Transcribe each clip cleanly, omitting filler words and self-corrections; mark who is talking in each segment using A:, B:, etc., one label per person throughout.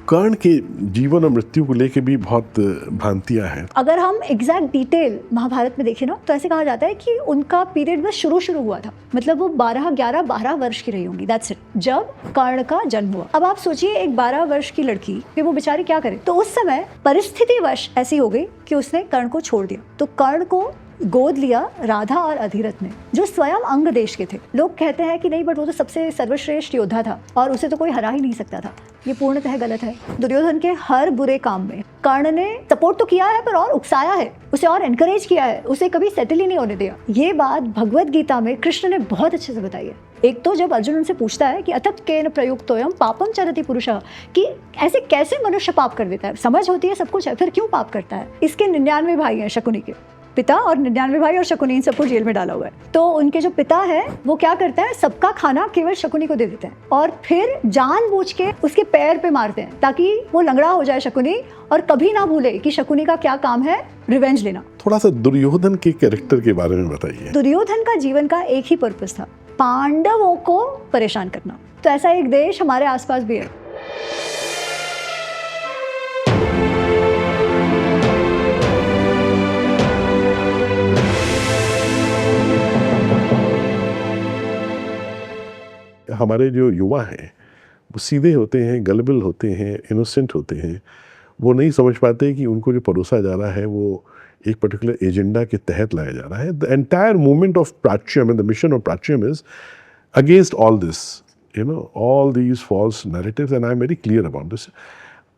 A: कर्ण के जीवन और मृत्यु को लेके भी बहुत भ्रांतियां हैं।
B: अगर हम एग्जैक्ट डिटेल महाभारत में देखें ना, तो ऐसे कहा जाता है कि उनका पीरियड बस शुरू हुआ था, मतलब वो 12 वर्ष की रही होंगी, दैट्स इट, जब कर्ण का जन्म हुआ। अब आप सोचिए एक 12 वर्ष की लड़की कि वो बेचारी क्या करे। तो उस समय परिस्थितिवश ऐसी हो गई कि उसने कर्ण को छोड़ दिया। तो कर्ण को गोद लिया राधा और अधिरथ ने, जो स्वयं अंग देश के थे। लोग कहते हैं कि नहीं, बट वो तो सबसे सर्वश्रेष्ठ योद्धा था और उसे तो कोई हरा ही नहीं सकता था। ये पूर्णतः गलत है। दुर्योधन के हर बुरे काम में कर्ण ने सपोर्ट तो किया है, पर और उकसाया है, उसे और एनकरेज किया है, उसे कभी सेटल ही नहीं होने दिया। ये बात भगवत गीता में कृष्ण ने बहुत अच्छे से बताई है। एक तो जब अर्जुन उनसे पूछता है कि अतत केन प्रयुक्तोयम पापम चरति पुरुषः, कि ऐसे कैसे मनुष्य पाप कर देता है, समझ होती है सब कुछ है, फिर क्यों पाप करता है। इसके 99 भाई हैं, शकुनी के पिता, और 99 भाई और शकुनी, इन सबको जेल में डाला हुआ है। तो उनके जो पिता है वो क्या करते हैं, सबका खाना केवल शकुनी को दे देते हैं और फिर जानबूझ के उसके पैर पे मारते हैं ताकि वो लंगड़ा हो जाए शकुनी, और कभी ना भूले कि शकुनी का क्या काम है, रिवेंज लेना।
A: थोड़ा सा दुर्योधन के कैरेक्टर के बारे में बताइए।
B: दुर्योधन का जीवन का एक ही पर्पस था, पांडवों को परेशान करना। तो ऐसा एक देश हमारे आसपास भी है।
A: हमारे जो युवा हैं वो सीधे होते हैं, गलबल होते हैं, इनोसेंट होते हैं। वो नहीं समझ पाते कि उनको जो परोसा जा रहा है वो एक पर्टिकुलर एजेंडा के तहत लाया जा रहा है। The entire movement of Prachyam and the mission of Prachyam is against all this, you know, all these false narratives, and I am very clear about this.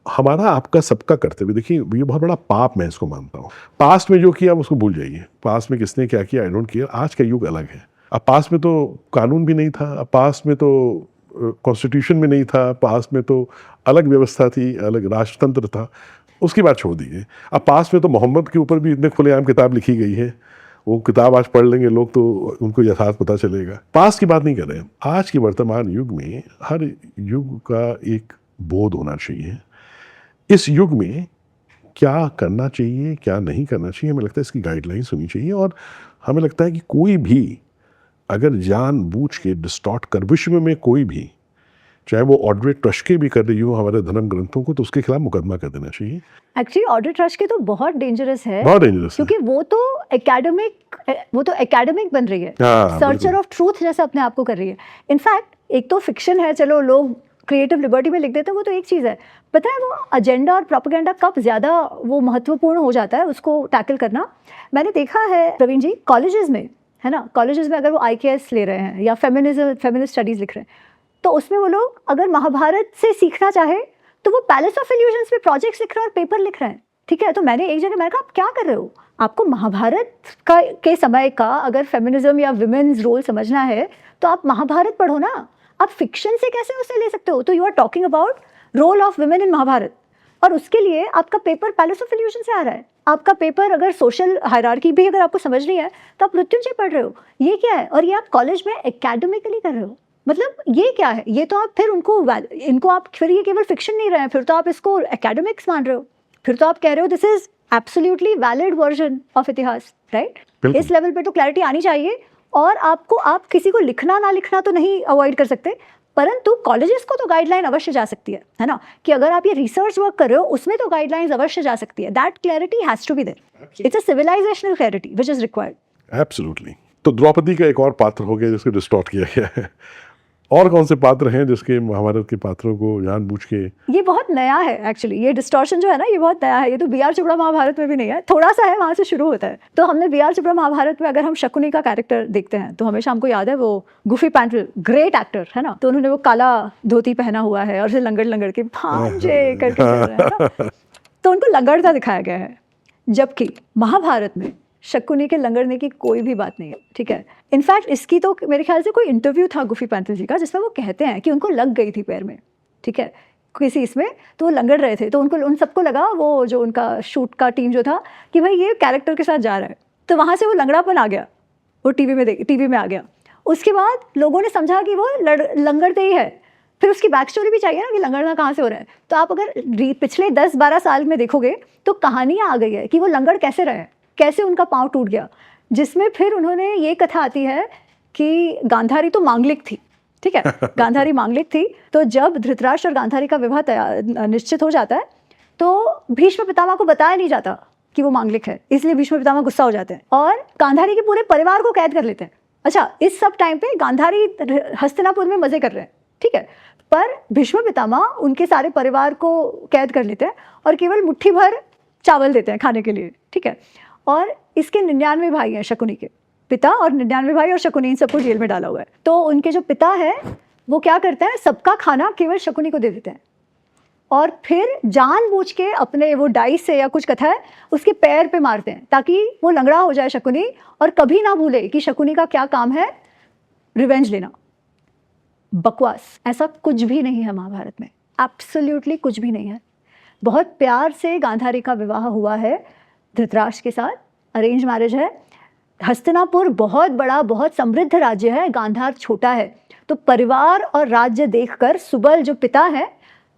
A: हमारा आपका सबका कर्तव्य, देखिए ये बहुत बड़ा पाप मैं इसको मानता हूँ। पास्ट में जो किया उसको भूल जाइए, पास्ट में किसने क्या किया आई डोंट केयर। आज का युग अलग है। अब पास्ट में तो कानून भी नहीं था, अब पास्ट में तो कॉन्स्टिट्यूशन में नहीं था, पास्ट में तो अलग व्यवस्था थी, अलग राष्ट्रतंत्र था, उसकी बात छोड़ दीजिए। अब पास्ट में तो मोहम्मद के ऊपर भी इतने खुलेआम किताब लिखी गई है, वो किताब आज पढ़ लेंगे लोग तो उनको यथार्थ पता चलेगा। पास्ट की बात नहीं कर रहे हैं, आज के वर्तमान युग में हर युग का एक बोध होना चाहिए। इस युग में क्या करना चाहिए, क्या नहीं करना चाहिए, हमें लगता है इसकी गाइडलाइंस होनी चाहिए। और हमें लगता है कि कोई भी अगर जानबूझ के डिस्टॉर्ट कर, विश्व में कोई भी, चाहे वो ऑड्रे ट्रस्के भी कर रही हो हमारे धर्म ग्रंथों को, तो उसके खिलाफ मुकदमा कर देना चाहिए।
B: एक्चुअली ऑड्रे ट्रस्के तो बहुत डेंजरस है,
A: बहुत डेंजरस है,
B: क्योंकि वो तो एकेडमिक बन रही है, सर्चर ऑफ ट्रूथ जैसे अपने आप को कर रही है। इनफैक्ट एक तो फिक्शन है, चलो लोग क्रिएटिव लिबर्टी में लिख देते हैं, वो तो एक चीज़ है। पता है वो एजेंडा और प्रोपेगेंडा कब ज़्यादा वो महत्वपूर्ण हो जाता है उसको टैकल करना। मैंने देखा है प्रवीण जी, कॉलेजेस में है ना, कॉलेजेस में अगर वो IKS ले रहे हैं या फेमिनिस्ट स्टडीज़ लिख रहे हैं, तो उसमें वो लोग अगर महाभारत से सीखना चाहे तो वो पैलेस ऑफ इल्यूजन्स पे प्रोजेक्ट्स लिख रहे हैं और पेपर लिख रहे हैं। ठीक है, तो मैंने एक जगह मैंने कहा आप क्या कर रहे हो, आपको महाभारत के समय का अगर फेमिनिज्म या विमेन्स रोल समझना है तो आप महाभारत पढ़ो ना, आप फिक्शन से कैसे उसे ले सकते हो। तो you are talking about role of women in Mahabharat, और उसके लिए आपका पेपर पैलेस ऑफ इल्यूजन से आ रहा है। आपका पेपर अगर सोशल हायरार्की भी अगर आपको समझनी है तो आप मृत्युंजय पढ़ रहे हो, ये क्या है। और ये आप कॉलेज में एकेडमिकली कर रहे हो, मतलब ये क्या है। ये तो आप फिर इनको आप फिर ये केवल फिक्शन नहीं रहे हैं, फिर तो आप इसको एकेडमिक्स मान रहे हो, फिर तो आप कह रहे हो this is absolutely valid version of इतिहास, राइट। इस लेवल पे तो क्लैरिटी आनी चाहिए। और आपको, आप किसी को लिखना ना लिखना तो नहीं अवॉइड कर सकते, परंतु कॉलेजेस को तो गाइडलाइन अवश्य जा सकती है ना, कि अगर आप ये रिसर्च वर्क कर रहे हो उसमें तो गाइडलाइंस अवश्य जा सकती है। That clarity has to be there, it's a civilisational clarity which is required.
A: Absolutely. तो द्रौपदी का एक और पात्र हो गया जिसको डिस्टॉर्ट किया गया है। और कौन से पात्र हैं जिसके महाभारत के पात्रों को जानबूझ के,
B: ये बहुत नया है एक्चुअली, ये डिस्टॉर्शन जो है ना ये बहुत नया है। ये तो BR चोपड़ा महाभारत में भी नहीं है, थोड़ा सा है, वहाँ से शुरू होता है। तो हमने BR चोपड़ा महाभारत में अगर हम शकुनी का कैरेक्टर देखते हैं तो हमेशा हमको याद है वो गुफी पैंटल, ग्रेट एक्टर है ना, तो उन्होंने वो काला धोती पहना हुआ है और फिर लंगड़ के भांजे करके चल रहे हैं ना, तो उनको लंगड़ता दिखाया गया है। जबकि महाभारत में शकुनी के लंगड़ने की कोई भी बात नहीं है, ठीक है। इनफैक्ट इसकी तो मेरे ख्याल से कोई इंटरव्यू था गुफी पैंथल जी का जिसमें वो कहते हैं कि उनको लग गई थी पैर में, ठीक है, किसी इसमें, तो वो लंगड़ रहे थे, तो उनको उन सबको लगा, वो जो उनका शूट का टीम जो था, कि भाई ये कैरेक्टर के साथ जा रहा है, तो वहाँ से वो लंगड़ापन आ गया, वो टीवी में आ गया। उसके बाद लोगों ने समझा कि वो लंगड़ते ही है। फिर उसकी बैक स्टोरी भी चाहिए ना कि लंगड़ना कहाँ से हो रहा है। तो आप अगर पिछले 10-12 साल में देखोगे तो कहानियाँ आ गई है कि वो लंगड़ कैसे रहे, कैसे उनका पाँव टूट गया, जिसमें फिर उन्होंने ये कथा आती है कि गांधारी तो मांगलिक थी, ठीक है, गांधारी मांगलिक थी। तो जब धृतराष्ट्र और गांधारी का विवाह निश्चित हो जाता है तो भीष्म पितामह को बताया नहीं जाता कि वो मांगलिक है, इसलिए भीष्म पितामह गुस्सा हो जाते हैं और गांधारी के पूरे परिवार को कैद कर लेते हैं। अच्छा, इस सब टाइम पे गांधारी हस्तिनापुर में मजे कर रहे हैं, ठीक है, पर भीष्म पितामह उनके सारे परिवार को कैद कर लेते हैं और केवल मुट्ठी भर चावल देते हैं खाने के लिए, ठीक है। और इसके 99 भाई हैं, शकुनी के पिता और 99 भाई और शकुनी, इन सबको जेल में डाला हुआ है। तो उनके जो पिता है वो क्या करते हैं, सबका खाना केवल शकुनी को दे देते हैं और फिर जानबूझ के अपने वो डाइस से या कुछ कथा है उसके पैर पे मारते हैं ताकि वो लंगड़ा हो जाए शकुनी और कभी ना भूले कि शकुनी का क्या काम है, रिवेंज लेना। बकवास, ऐसा कुछ भी नहीं है महाभारत में, एब्सोल्युटली कुछ भी नहीं है। बहुत प्यार से गांधारी का विवाह हुआ है धृतराष्ट्र के साथ, अरेंज मैरिज है। हस्तिनापुर बहुत बड़ा, बहुत समृद्ध राज्य है, गांधार छोटा है। तो परिवार और राज्य देखकर सुबल जो पिता है,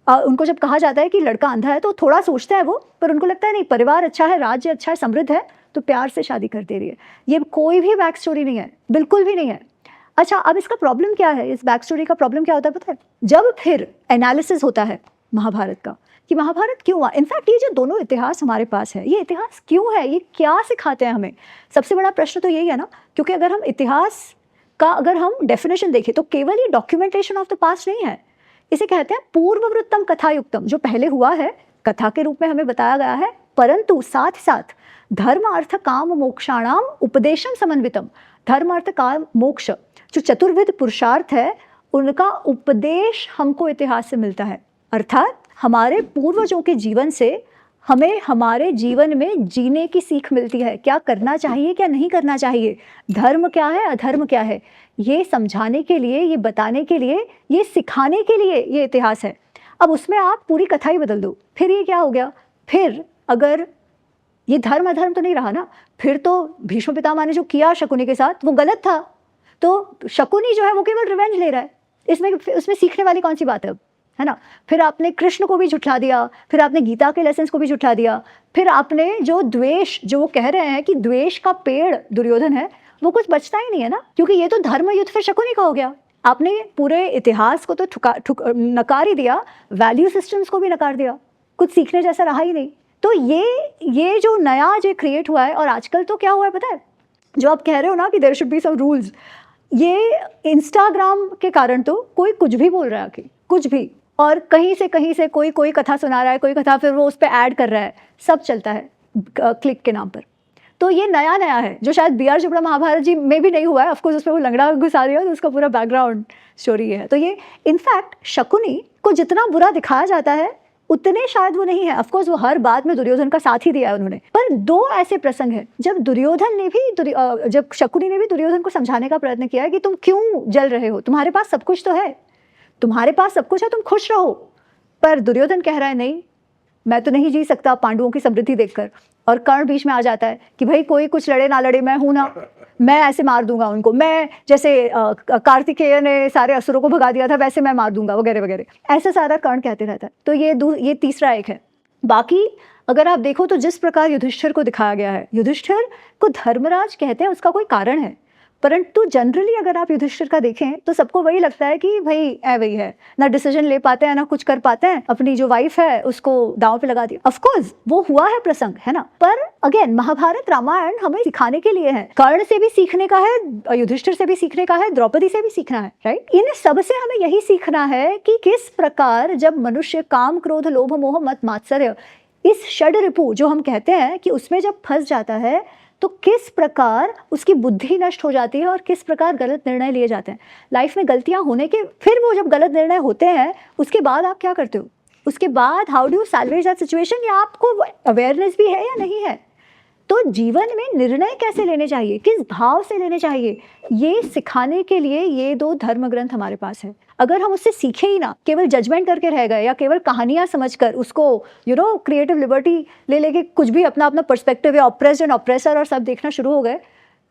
B: उनको जब कहा जाता है कि लड़का अंधा है तो थोड़ा सोचता है वो, पर उनको लगता है नहीं, परिवार अच्छा है, राज्य अच्छा है, समृद्ध है, तो प्यार से शादी कर दे रही है। ये कोई भी बैक स्टोरी नहीं है, बिल्कुल भी नहीं है। अच्छा, अब इसका प्रॉब्लम क्या है, इस बैक स्टोरी का प्रॉब्लम क्या होता है पता है? जब फिर एनालिसिस होता है महाभारत का कि महाभारत क्यों हुआ, इनफैक्ट ये जो दोनों इतिहास हमारे पास है, ये इतिहास क्यों है, ये क्या सिखाते हैं हमें, सबसे बड़ा प्रश्न तो यही है ना। क्योंकि अगर हम इतिहास का अगर हम डेफिनेशन देखें तो केवल ये डॉक्यूमेंटेशन ऑफ द पास्ट नहीं है, इसे कहते हैं पूर्ववृत्तम कथायुक्तम। जो पहले हुआ है कथा के रूप में हमें बताया गया है, परंतु साथ साथ धर्म अर्थ काम मोक्षाणाम उपदेशम समन्वितम। धर्म अर्थ काम मोक्ष जो चतुर्विध पुरुषार्थ है उनका उपदेश हमको इतिहास से मिलता है। अर्थात हमारे पूर्वजों के जीवन से हमें हमारे जीवन में जीने की सीख मिलती है, क्या करना चाहिए क्या नहीं करना चाहिए, धर्म क्या है अधर्म क्या है, ये समझाने के लिए, ये बताने के लिए, ये सिखाने के लिए ये इतिहास है। अब उसमें आप पूरी कथा ही बदल दो, फिर ये क्या हो गया, फिर अगर ये धर्म अधर्म तो नहीं रहा ना, फिर तो भीष्म पितामह ने जो किया शकुनी के साथ वो गलत था। तो शकुनी जो है वो केवल रिवेंज ले रहा है, इसमें उसमें सीखने वाली कौन सी बात है ना। फिर आपने कृष्ण को भी झुठला दिया, फिर आपने गीता के लेसन्स को भी झुठला दिया, फिर आपने जो द्वेष, जो वो कह रहे हैं कि द्वेष का पेड़ दुर्योधन है, वो कुछ बचता ही नहीं है ना, क्योंकि ये तो धर्म युद्ध फिर शकुनी का हो गया। आपने पूरे इतिहास को तो नकार ही दिया, वैल्यू सिस्टम्स को भी नकार दिया, कुछ सीखने जैसा रहा ही नहीं। तो ये जो नया जो क्रिएट हुआ है, और आजकल तो क्या हुआ है पता है, जो आप कह रहे हो ना कि there should be some rules, ये इंस्टाग्राम के कारण तो कोई कुछ भी बोल रहा है कि कुछ भी, और कहीं से कोई कथा सुना रहा है, कोई कथा फिर वो उस पर ऐड कर रहा है, सब चलता है क्लिक के नाम पर। तो ये नया है जो शायद बी.आर. चोपड़ा महाभारत जी में भी नहीं हुआ है। ऑफकोर्स उसमें वो लंगड़ा घुसा दिया तो उसका पूरा बैकग्राउंड स्टोरी है। तो ये इनफैक्ट शकुनी को जितना बुरा दिखाया जाता है उतने शायद वो नहीं है। ऑफकोर्स वो हर बात में दुर्योधन का साथ ही दिया है उन्होंने, पर दो ऐसे प्रसंग हैं जब दुर्योधन ने भी जब शकुनी ने भी दुर्योधन को समझाने का प्रयत्न किया है कि तुम क्यों जल रहे हो, तुम्हारे पास सब कुछ तो है, तुम्हारे पास सब कुछ है, तुम खुश रहो। पर दुर्योधन कह रहा है नहीं, मैं तो नहीं जी सकता पांडवों की समृद्धि देखकर। और कर्ण बीच में आ जाता है कि भाई कोई कुछ लड़े ना लड़े, मैं हूं ना, मैं ऐसे मार दूंगा उनको, मैं जैसे कार्तिकेय ने सारे असुरों को भगा दिया था वैसे मैं मार दूंगा, वगैरह वगैरह, ऐसा सारा कर्ण कहते रहता है। तो ये तीसरा एक है। बाकी अगर आप देखो तो जिस प्रकार युधिष्ठिर को दिखाया गया है, युधिष्ठिर को धर्मराज कहते हैं, उसका कोई कारण है, परंतु जनरली अगर आप युधिष्ठिर का देखें तो सबको वही लगता है कि भाई वही है, ना डिसीजन ले पाते हैं ना कुछ कर पाते हैं, अपनी जो वाइफ है उसको दांव पे लगा दिया। ऑफ कोर्स वो हुआ है प्रसंग, है ना, पर अगेन महाभारत रामायण हमें सिखाने के लिए है। कर्ण से भी सीखने का है, युधिष्ठिर से भी सीखने का है, द्रौपदी से भी सीखना है, राइट। इन सब से हमें यही सीखना है कि किस प्रकार जब मनुष्य काम क्रोध लोभ मोह मत मात्सर्य, इस षड रिपु जो हम कहते हैं कि उसमें जब फंस जाता है तो किस प्रकार उसकी बुद्धि नष्ट हो जाती है और किस प्रकार गलत निर्णय लिए जाते हैं। लाइफ में गलतियां होने के फिर वो जब गलत निर्णय होते हैं उसके बाद आप क्या करते हो, उसके बाद how do you salvage that situation, या आपको अवेयरनेस भी है या नहीं है। तो जीवन में निर्णय कैसे लेने चाहिए, किस भाव से लेने चाहिए, ये सिखाने के लिए ये दो धर्म ग्रंथ हमारे पास है। अगर हम उससे सीखे ही ना, केवल जजमेंट करके रह गए या केवल कहानियां समझकर उसको क्रिएटिव लिबर्टी ले लेके कुछ भी अपना पर्सपेक्टिव या ऑप्रेस्ड एंड ऑप्रेसर और सब देखना शुरू हो गए,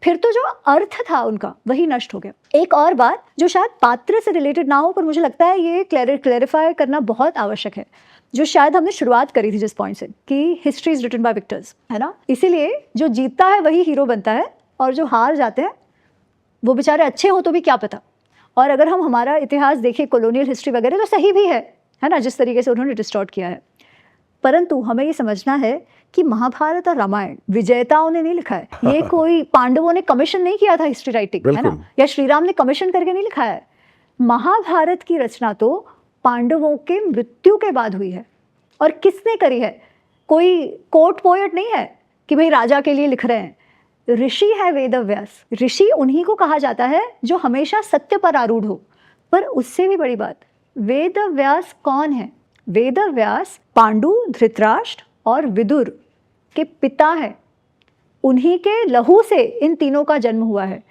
B: फिर तो जो अर्थ था उनका वही नष्ट हो गया। एक और बात जो शायद पात्र से रिलेटेड ना हो, पर मुझे लगता है ये क्लैरिफाई करना बहुत आवश्यक है, जो शायद हमने शुरुआत करी थी जिस पॉइंट से कि history is written by victors, है ना। इसीलिए जो जीतता है वही हीरो बनता है और जो हार जाते हैं वो बेचारे अच्छे हो तो भी क्या पता, और अगर हम हमारा इतिहास देखें, कॉलोनियल हिस्ट्री वगैरह, तो सही भी है ना, जिस तरीके से उन्होंने डिस्टॉर्ट किया है। परंतु हमें ये समझना है कि महाभारत और रामायण विजेताओं ने नहीं लिखा है, ये कोई पांडवों ने कमीशन नहीं किया था हिस्ट्री राइटिंग, है ना, या श्री राम ने कमीशन करके नहीं लिखा है। महाभारत की रचना तो पांडवों के मृत्यु के बाद हुई है। और किसने करी है? कोई कोर्ट पोएट नहीं है कि भाई राजा के लिए लिख रहे हैं। ऋषि है वेदव्यास। ऋषि उन्हीं को कहा जाता है जो हमेशा सत्य पर आरूढ़ हो। पर उससे भी बड़ी बात, वेदव्यास कौन है? वेदव्यास पांडु, धृतराष्ट्र और विदुर के पिता हैं। उन्हीं के लहू से इन तीनों का जन्म हुआ है।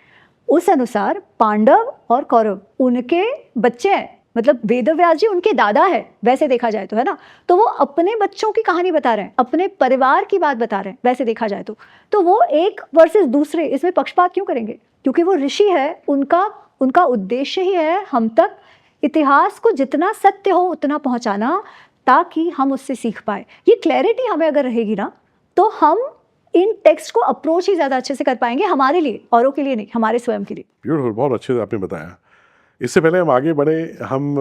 B: उस अनुसार पांडव और कौरव उनके बच्चे हैं, मतलब वेदव्यास जी उनके दादा है वैसे देखा जाए तो, है ना। तो वो अपने बच्चों की कहानी बता रहे हैं, अपने परिवार की बात बता रहे हैं वैसे देखा जाए तो वो एक वर्सेस दूसरे, इसमें पक्षपात क्यों करेंगे? क्योंकि वो ऋषि है, उनका उद्देश्य ही है हम तक इतिहास को जितना सत्य हो उतना पहुंचाना, ताकि हम उससे सीख पाए। ये क्लैरिटी हमें अगर रहेगी ना, तो हम इन टेक्स्ट को अप्रोच ही ज़्यादा अच्छे से कर पाएंगे, हमारे लिए, औरों के लिए नहीं, हमारे स्वयं के लिए।
A: ब्यूटीफुल, बहुत अच्छे से आपने बताया। इससे पहले हम आगे बढ़े, हम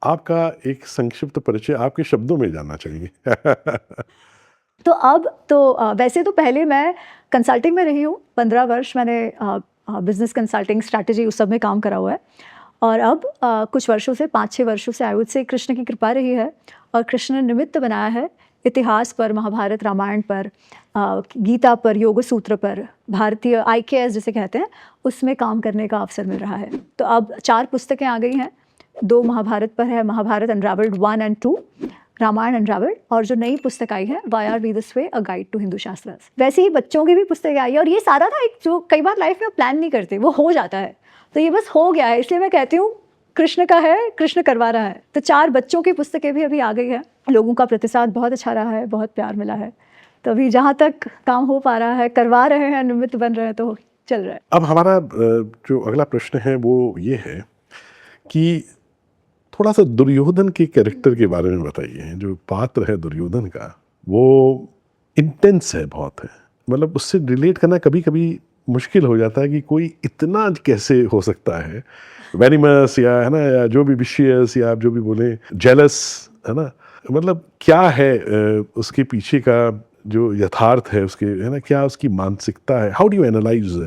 A: आपका एक संक्षिप्त परिचय आपके शब्दों में जानना चाहेंगे।
B: तो अब तो वैसे तो पहले मैं कंसल्टिंग में रही हूँ, 15 वर्ष मैंने बिजनेस कंसल्टिंग, स्ट्रैटेजी, उस सब में काम करा हुआ है। और अब कुछ वर्षों से, 5-6 वर्षों से आई वुड से कृष्ण की कृपा रही है, और कृष्ण ने निमित्त बनाया है इतिहास पर, महाभारत रामायण पर, गीता पर, योग सूत्र पर, भारतीय IKS जिसे कहते हैं, उसमें काम करने का अवसर मिल रहा है। तो अब 4 पुस्तकें आ गई हैं। 2 महाभारत पर है, महाभारत अनरावेल्ड 1 और 2, रामायण अनरावेल्ड, और जो नई पुस्तक आई है why are we this way, a guide to Hindu shastras. वैसे ही बच्चों की भी पुस्तकें आई है, और ये सारा ना एक जो कई बार लाइफ में प्लान नहीं करते, वो हो जाता है, तो ये बस हो गया है, इसलिए मैं कहती हूँ कृष्ण का है, कृष्ण करवा रहा है। तो 4 बच्चों की पुस्तकें भी अभी आ गई है। लोगों का प्रतिसाद बहुत अच्छा रहा है, बहुत प्यार मिला है। तो अभी जहाँ तक काम हो पा रहा है, करवा रहे हैं, निमित्त बन रहे हैं, तो चल रहा है।
A: अब हमारा जो अगला प्रश्न है वो ये है कि थोड़ा सा दुर्योधन के कैरेक्टर के बारे में बताइए। जो पात्र है दुर्योधन का, वो इंटेंस है, बहुत है, मतलब उससे रिलेट करना कभी कभी मुश्किल हो जाता है कि कोई इतना कैसे हो सकता है, वेनिमस या, है ना, या जो भी विशियस, या आप जो भी बोले, जेलस, है ना, मतलब क्या है उसके पीछे का जो यथार्थ है उसके, है ना, क्या उसकी मानसिकता है? How do you analyse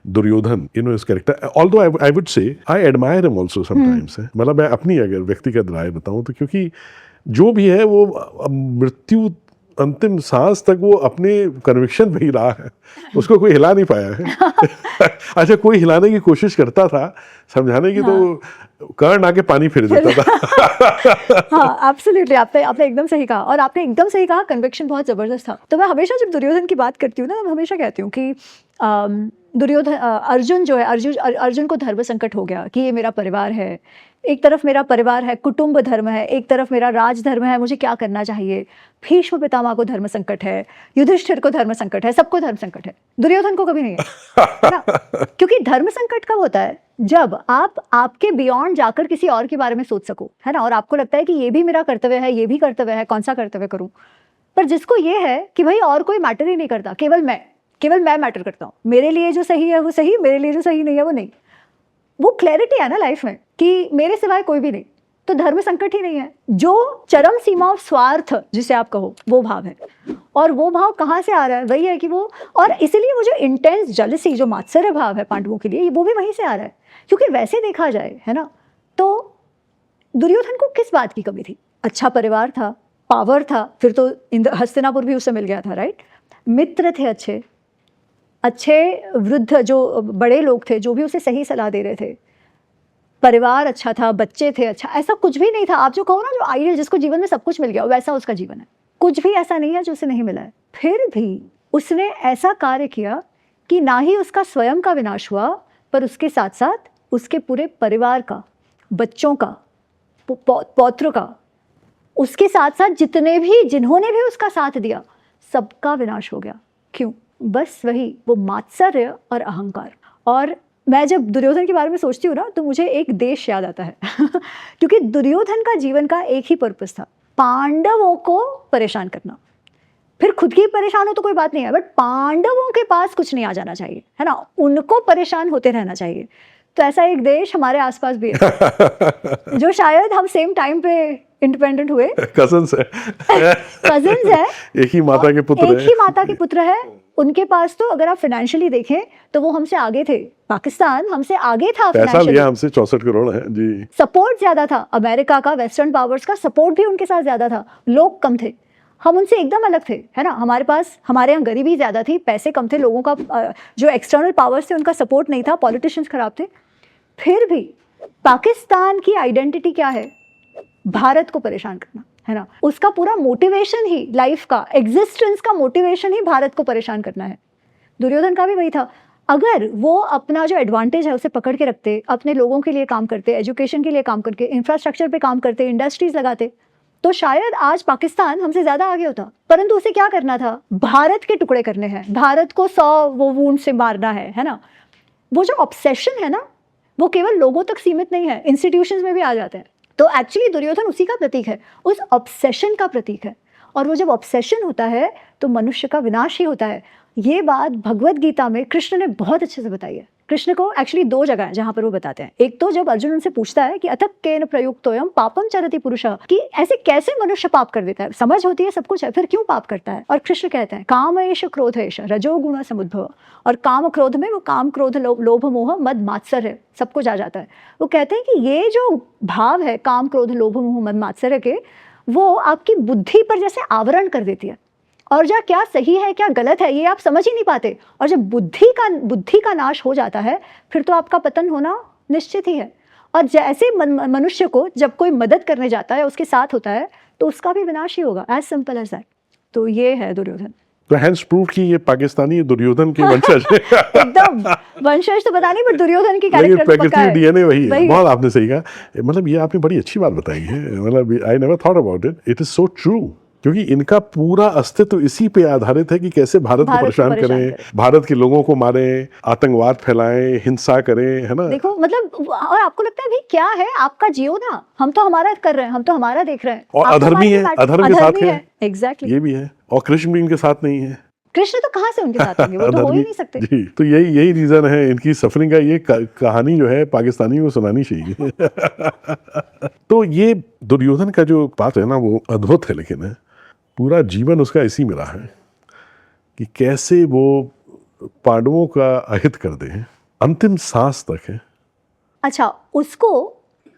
A: Duryodhan, you know, इस character? Although I would say I admire him also sometimes. मतलब मैं अपनी अगर व्यक्तिगत राय बताऊं तो, क्योंकि जो भी है वो मृत्यु अंतिम सांस तक वो अपने कन्विक्शन पे ही रहा है, उसको कोई हिला नहीं पाया है। अच्छा, कोई हिलाने की कोशिश करता था, समझाने की, तो कर्ण आके पानी फिर देता था।
B: हाँ, एब्सोल्युटली, आपने एकदम सही कहा, और आपने एकदम सही कहा, कन्विक्शन बहुत ज़बरदस्त था। तो मैं हमेशा जब दुर्योधन की बात करती हूँ ना, मैं हमेशा कहती हूँ कि दुर्योधन, अर्जुन जो है, अर्जुन को धर्म संकट हो गया कि ये मेरा परिवार है, एक तरफ मेरा परिवार है, कुटुंब धर्म है, एक तरफ मेरा राज धर्म है, मुझे क्या करना चाहिए। भीष्म पितामह को धर्म संकट है, युधिष्ठिर को धर्म संकट है, सबको धर्म संकट है, दुर्योधन को कभी नहीं है ना? क्योंकि धर्म संकट कब होता है? जब आप आपके बियॉन्ड जाकर किसी और के बारे में सोच सको, है ना, और आपको लगता है कि ये भी मेरा कर्तव्य है, ये भी कर्तव्य है, कौन सा कर्तव्य करूं। पर जिसको ये है कि भाई और कोई मैटर ही नहीं करता, केवल मैं मैटर करता हूँ, मेरे लिए जो सही है वो सही, मेरे लिए जो सही नहीं है वो नहीं, वो क्लैरिटी है ना लाइफ में कि मेरे सिवाय कोई भी नहीं, तो धर्म संकट ही नहीं है। जो चरम सीमा ऑफ स्वार्थ जिसे आप कहो, वो भाव है। और वो भाव कहाँ से आ रहा है? वही है कि वो, और इसीलिए वो जो इंटेंस जेलसी, जो मात्सर्य भाव है पांडवों के लिए, वो भी वहीं से आ रहा है। क्योंकि वैसे देखा जाए, है ना, तो दुर्योधन को किस बात की कमी थी? अच्छा परिवार था, पावर था, फिर तो हस्तिनापुर भी उससे मिल गया था, राइट? मित्र थे अच्छे वृद्ध जो बड़े लोग थे, जो भी उसे सही सलाह दे रहे थे, परिवार अच्छा था, बच्चे थे, अच्छा, ऐसा कुछ भी नहीं था। आप जो कहो ना, जो आइडियल, जिसको जीवन में सब कुछ मिल गया, वैसा उसका जीवन है। कुछ भी ऐसा नहीं है जो उसे नहीं मिला है। फिर भी उसने ऐसा कार्य किया कि ना ही उसका स्वयं का विनाश हुआ, पर उसके साथ साथ उसके पूरे परिवार का, बच्चों का, पौत्र का, उसके साथ साथ जिन्होंने भी उसका साथ दिया, सबका विनाश हो गया। क्यों? बस वही, वो मात्सर्य और अहंकार। और मैं जब दुर्योधन के बारे में सोचती हूँ ना, तो मुझे एक देश याद आता है। क्योंकि दुर्योधन का जीवन का एक ही पर्पस था, पांडवों को परेशान करना। फिर खुद की परेशान हो तो कोई बात नहीं है, बट पांडवों के पास कुछ नहीं आ जाना चाहिए, है ना, उनको परेशान होते रहना चाहिए। तो ऐसा एक देश हमारे आसपास भी है जो शायद हम सेम टाइम पे इंडिपेंडेंट हुए,
A: कजन्स है,
B: कजिन्स है,
A: एक ही माता के पुत्र
B: एक ही माता के पुत्र है। उनके पास तो अगर आप फाइनेंशियली देखें तो वो हमसे आगे थे, पाकिस्तान हमसे आगे था,
A: पैसा लिया हमसे 64 करोड़ है जी,
B: सपोर्ट ज्यादा था, अमेरिका का, वेस्टर्न पावर्स का सपोर्ट भी उनके साथ ज्यादा था, लोग कम थे, हम उनसे एकदम अलग थे, है ना। हमारे पास, हमारे यहाँ गरीबी ज्यादा थी, पैसे कम थे, लोगों का जो एक्सटर्नल पावर्स थे उनका सपोर्ट नहीं था, पॉलिटिशियंस खराब थे। फिर भी पाकिस्तान की आइडेंटिटी क्या है? भारत को परेशान करना, है ना। उसका पूरा मोटिवेशन ही, लाइफ का, एग्जिस्टेंस का मोटिवेशन ही भारत को परेशान करना है। दुर्योधन का भी वही था। अगर वो अपना जो एडवांटेज है उसे पकड़ के रखते, अपने लोगों के लिए काम करते, एजुकेशन के लिए काम करके, इंफ्रास्ट्रक्चर पे काम करते, इंडस्ट्रीज लगाते, तो शायद आज पाकिस्तान हमसे ज्यादा आगे होता। परंतु उसे क्या करना था? भारत के टुकड़े करने हैं, भारत को 100 वो वूंड से मारना है ना। वो जो ऑब्सेशन है ना, वो केवल लोगों तक सीमित नहीं है, इंस्टीट्यूशंस में भी आ जाते हैं। तो एक्चुअली दुर्योधन उसी का प्रतीक है, उस ऑब्सेशन का प्रतीक है। और वो जब ऑब्सेशन होता है तो मनुष्य का विनाश ही होता है। ये बात भगवत गीता में कृष्ण ने बहुत अच्छे से बताई है। कृष्ण को एक्चुअली 2 जगह है जहां पर वो बताते हैं। एक तो जब अर्जुन उनसे पूछता है कि अथक केन प्रयुक्तोयम पापम चरति पुरुषः, कि ऐसे कैसे मनुष्य पाप कर देता है, समझ होती है, सब कुछ है, फिर क्यों पाप करता है? और कृष्ण कहते हैं काम एष क्रोध एष रजोगुण समुद्भव, और काम क्रोध में वो काम क्रोध लोभ मोह मद मात्सर्य है, सब कुछ आ जाता है। वो कहते हैं कि ये जो भाव है काम क्रोध लोभ मोह मद मात्सर्य के, वो आपकी बुद्धि पर जैसे आवरण कर देती है, और जो क्या सही है क्या गलत है ये आप समझ ही नहीं पाते। और जब बुद्धि का नाश हो जाता है फिर तो आपका पतन होना निश्चित ही है। और जैसे मनुष्य को जब कोई मदद करने जाता है, उसके साथ होता है, तो उसका भी विनाश ही होगा, एज सिंपल एज दैट। तो ये है दुर्योधन।
A: तो हैंस प्रूव कि ये पाकिस्तानी दुर्योधन के वंशज है।
B: एकदम वंशज तो पता नहीं, पर दुर्योधन की कैरेक्टर पक्का है,
A: डीएनए वही है। बहुत आपने सही कहा, मतलब ये आपने बड़ी अच्छी बात बताई है, मतलब I never thought about it, it is so true. क्योंकि इनका पूरा अस्तित्व इसी पे आधारित है कि कैसे भारत को परेशान करें, भारत के लोगों को मारें, आतंकवाद फैलाएं, हिंसा करें, है ना।
B: देखो मतलब, और आपको लगता है भाई क्या है, आपका जियो ना, हम तो हमारा कर रहे हैं, हम तो हमारा देख रहे हैं,
A: और अधर्मी है, अधर्म के साथ है,
B: एग्जैक्टली,
A: ये भी है। और कृष्ण भी इनके साथ नहीं है,
B: कृष्ण तो कहाँ से उनके साथ होंगे, वो तो हो ही नहीं सकते
A: जी। तो यही रीजन है इनकी सफरिंग का। ये कहानी जो है पाकिस्तानियों को सुनानी चाहिए। तो ये दुर्योधन का जो बात है ना, वो अद्भुत है, लेकिन पूरा जीवन उसका इसी में रहा है कि कैसे वो पांडवों का अहित कर दे, अंतिम सांस तक है।
B: अच्छा, उसको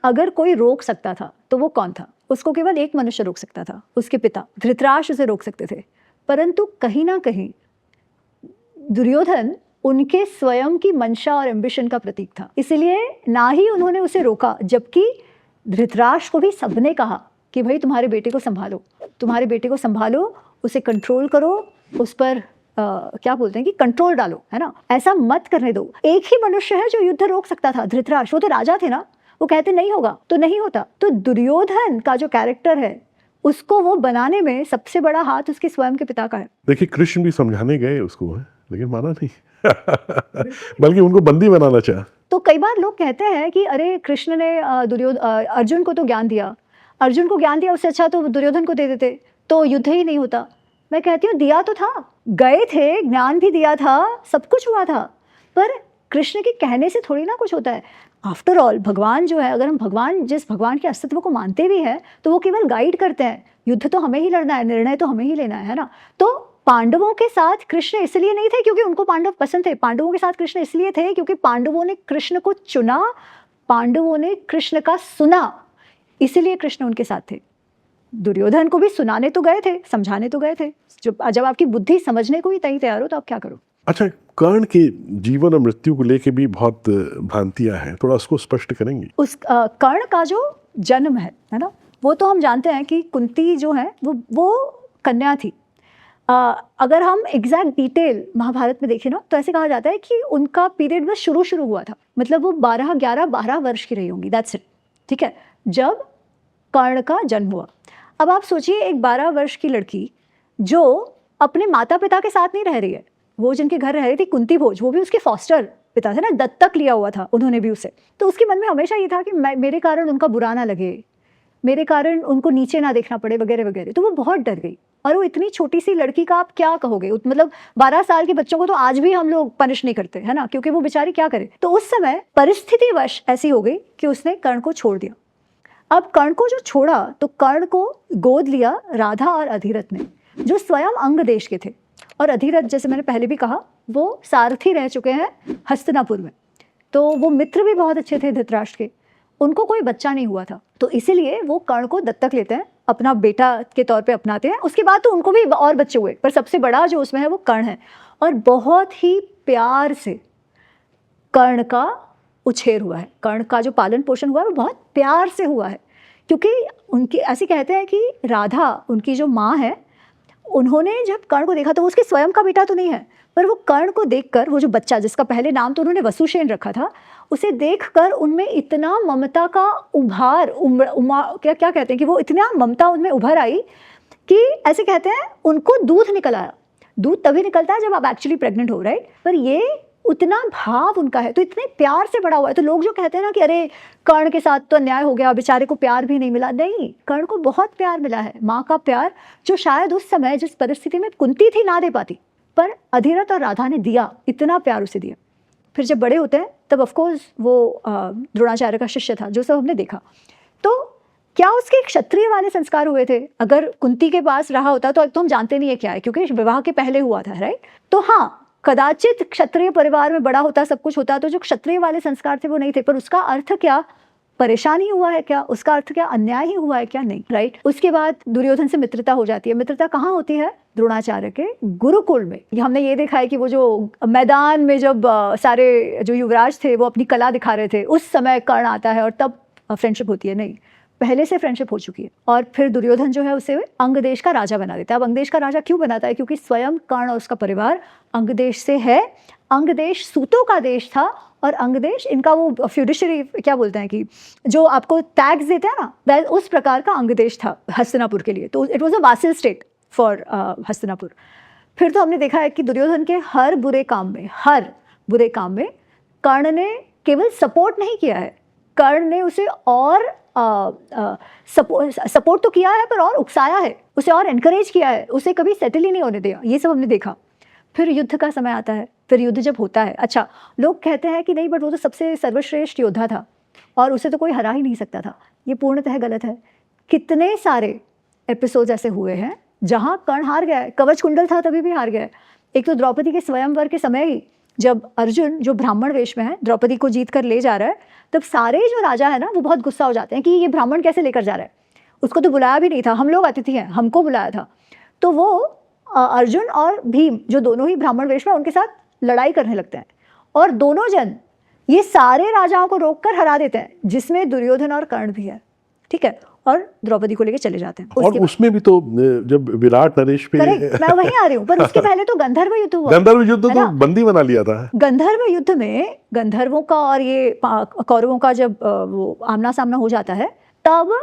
B: अगर कोई रोक सकता था तो वो कौन था? उसको केवल एक मनुष्य रोक सकता था, उसके पिता धृतराष्ट्र उसे रोक सकते थे। परंतु कहीं ना कहीं दुर्योधन उनके स्वयं की मंशा और एम्बिशन का प्रतीक था, इसलिए ना ही उन्होंने उसे रोका। जबकि धृतराष्ट्र को भी सबने कहा कि भाई तुम्हारे बेटे को संभालो, तुम्हारे बेटे को संभालो, उसे कंट्रोल करो, उस पर क्या बोलते हैं कि कंट्रोल डालो, है ना, ऐसा मत करने दो। एक ही मनुष्य है जो युद्ध रोक सकता था, धृतराष्ट्र। वो तो राजा थे ना, वो कहते नहीं होगा तो नहीं होता। तो दुर्योधन का जो कैरेक्टर है, उसको वो बनाने में सबसे बड़ा हाथ उसके स्वयं के पिता का है।
A: देखिए कृष्ण भी समझाने गए उसको, लेकिन माना नहीं। बल्कि उनको बंदी बनाना चाहा।
B: तो कई बार लोग कहते हैं कि अरे कृष्ण ने अर्जुन को तो ज्ञान दिया, अर्जुन को ज्ञान दिया, उससे अच्छा तो दुर्योधन को दे देते तो युद्ध ही नहीं होता। मैं कहती हूँ दिया तो था, गए थे, ज्ञान भी दिया था, सब कुछ हुआ था, पर कृष्ण के कहने से थोड़ी ना कुछ होता है। आफ्टर ऑल भगवान जो है, अगर हम जिस भगवान के अस्तित्व को मानते भी हैं तो वो केवल गाइड करते हैं। युद्ध तो हमें ही लड़ना है, निर्णय तो हमें ही लेना है ना। तो पांडवों के साथ कृष्ण इसलिए नहीं थे क्योंकि उनको पांडव पसंद थे, पांडवों के साथ कृष्ण इसलिए थे क्योंकि पांडवों ने कृष्ण को चुना, पांडवों ने कृष्ण का सुना, इसलिए कृष्ण उनके साथ थे। दुर्योधन को भी सुनाने तो गए थे, समझाने तो गए थे। जब आपकी बुद्धि समझने को ही तैयार हो तो आप क्या करो।
A: अच्छा, कर्ण के जीवन और मृत्यु को लेके भी बहुत भ्रांतियां हैं, थोड़ा उसको स्पष्ट करेंगे।
B: उस कर्ण का जो जन्म है ना, वो तो हम जानते हैं कि कुंती जो है वो कन्या थी। अगर हम एग्जैक्ट डिटेल महाभारत में देखें ना, तो ऐसे कहा जाता है कि उनका पीरियड बस शुरू हुआ था, मतलब वो 12 वर्ष की रही होंगी, दैट्स इट, ठीक है, जब कर्ण का जन्म हुआ। अब आप सोचिए, एक 12 वर्ष की लड़की जो अपने माता पिता के साथ नहीं रह रही है, वो जिनके घर रह रही थी कुंती भोज, वो भी उसके फॉस्टर पिता थे ना, दत्तक लिया हुआ था उन्होंने भी उसे। तो उसके मन में हमेशा ये था कि मेरे कारण उनका बुरा ना लगे, मेरे कारण उनको नीचे ना देखना पड़े वगैरह वगैरह। तो वो बहुत डर गई। और वो इतनी छोटी सी लड़की का आप क्या कहोगे, मतलब 12 साल के बच्चों को तो आज भी हम लोग पनिश नहीं करते है ना, क्योंकि वो बेचारी क्या करे। तो उस समय परिस्थितिवश ऐसी हो गई कि उसने कर्ण को छोड़ दिया। अब कर्ण को जो छोड़ा तो कर्ण को गोद लिया राधा और अधिरथ ने, जो स्वयं अंग देश के थे। और अधिरथ, जैसे मैंने पहले भी कहा, वो सारथी रह चुके हैं हस्तिनापुर में, तो वो मित्र भी बहुत अच्छे थे धृतराष्ट्र के। उनको कोई बच्चा नहीं हुआ था, तो इसीलिए वो कर्ण को दत्तक लेते हैं, अपना बेटा के तौर पे अपनाते हैं। उसके बाद तो उनको भी और बच्चे हुए, पर सबसे बड़ा जो उसमें है वो कर्ण है। और बहुत ही प्यार से कर्ण का उछेर हुआ है, कर्ण का जो पालन पोषण हुआ है वो बहुत प्यार से हुआ है। क्योंकि उनकी ऐसे कहते हैं कि राधा, उनकी जो माँ है, उन्होंने जब कर्ण को देखा तो वो उसके स्वयं का बेटा तो नहीं है, पर वो कर्ण को देखकर, वो जो बच्चा जिसका पहले नाम तो उन्होंने वसुसेन रखा था, उसे देखकर उनमें इतना ममता का उभार, क्या कहते हैं कि वो इतना ममता उनमें उभर आई कि ऐसे कहते हैं उनको दूध निकल आया। दूध तभी निकलता है जब आप एक्चुअली प्रेग्नेंट हो, राइट। पर ये उतना भाव उनका है, तो इतने प्यार से बड़ा हुआ है। तो लोग जो कहते हैं ना कि अरे कर्ण के साथ तो अन्याय हो गया, बेचारे को प्यार भी नहीं मिला, नहीं, कर्ण को बहुत प्यार मिला है, माँ का प्यार, जो शायद उस समय जिस परिस्थिति में कुंती थी ना दे पाती, पर अधिरथ और राधा ने दिया, इतना प्यार उसे दिया। फिर जब बड़े होते हैं तब ऑफकोर्स वो द्रोणाचार्य का शिष्य था, जो सब हमने देखा। तो क्या उसके क्षत्रिय वाले संस्कार हुए थे? अगर कुंती के पास रहा होता तो हम जानते नहीं है क्या है, क्योंकि विवाह के पहले हुआ था, राइट। तो हाँ, कदाचित क्षत्रिय परिवार में बड़ा होता, सब कुछ होता, तो जो क्षत्रिय वाले संस्कार थे वो नहीं थे। पर उसका अर्थ क्या परेशानी हुआ है क्या? उसका अर्थ क्या अन्याय ही हुआ है क्या? नहीं, राइट। उसके बाद दुर्योधन से मित्रता हो जाती है। मित्रता कहाँ होती है? द्रोणाचार्य के गुरुकुल में। हमने ये देखा है कि वो जो मैदान में जब सारे जो युवराज थे वो अपनी कला दिखा रहे थे, उस समय कर्ण आता है और तब फ्रेंडशिप होती है, नहीं, पहले से फ्रेंडशिप हो चुकी है। और फिर दुर्योधन जो है उसे अंग देश का राजा बना देता है। अब अंग देश का राजा क्यों बनाता है? क्योंकि स्वयं कर्ण और उसका परिवार अंग देश से है। अंग देश सूतों का देश था, और अंग देश इनका वो फ्यूडिशरी क्या बोलते हैं कि जो आपको टैक्स देते हैं ना, उस प्रकार का अंग देश था हस्तिनापुर के लिए। तो it was a vassal state for Hastinapur. फिर तो हमने देखा है कि दुर्योधन के हर बुरे काम में कर्ण ने केवल सपोर्ट नहीं किया है, कर्ण ने उसे और सपोर्ट तो किया है, पर और उकसाया है, उसे और एनकरेज किया है, उसे कभी सेटल ही नहीं होने दिया। ये सब हमने देखा। फिर युद्ध का समय आता है। फिर युद्ध जब होता है, अच्छा, लोग कहते हैं कि नहीं, बट वो तो सबसे सर्वश्रेष्ठ योद्धा था और उसे तो कोई हरा ही नहीं सकता था। ये पूर्णतः गलत है। कितने सारे एपिसोड्स ऐसे हुए हैं जहाँ कर्ण हार गया है। कवच कुंडल था तभी भी हार गया है। एक तो द्रौपदी के स्वयंवर के समय ही, जब अर्जुन जो ब्राह्मण वेश में है द्रौपदी को जीत कर ले जा रहा है, तब सारे जो राजा है ना वो बहुत गुस्सा हो जाते हैं कि ये ब्राह्मण कैसे लेकर जा रहा है, उसको तो बुलाया भी नहीं था, हम लोग अतिथि हैं, हमको बुलाया था। तो वो अर्जुन और भीम जो दोनों ही ब्राह्मण वेश में, उनके साथ लड़ाई करने लगते हैं और दोनों जन ये सारे राजाओं को रोककर हरा देते हैं, जिसमें दुर्योधन और कर्ण भी है, ठीक है, और द्रौपदी को लेकर चले जाते हैं।
A: और उसमें भी तो जब विराट नरेश पे
B: मैं वहीं आ रही हूँ, पर उसके पहले तो गंधर्व युद्ध हुआ।
A: गंधर्व युद्ध तो बंदी बना लिया था।
B: गंधर्व युद्ध में गंधर्वों का और ये कौरवों का जब वो आमना सामना हो जाता है, तब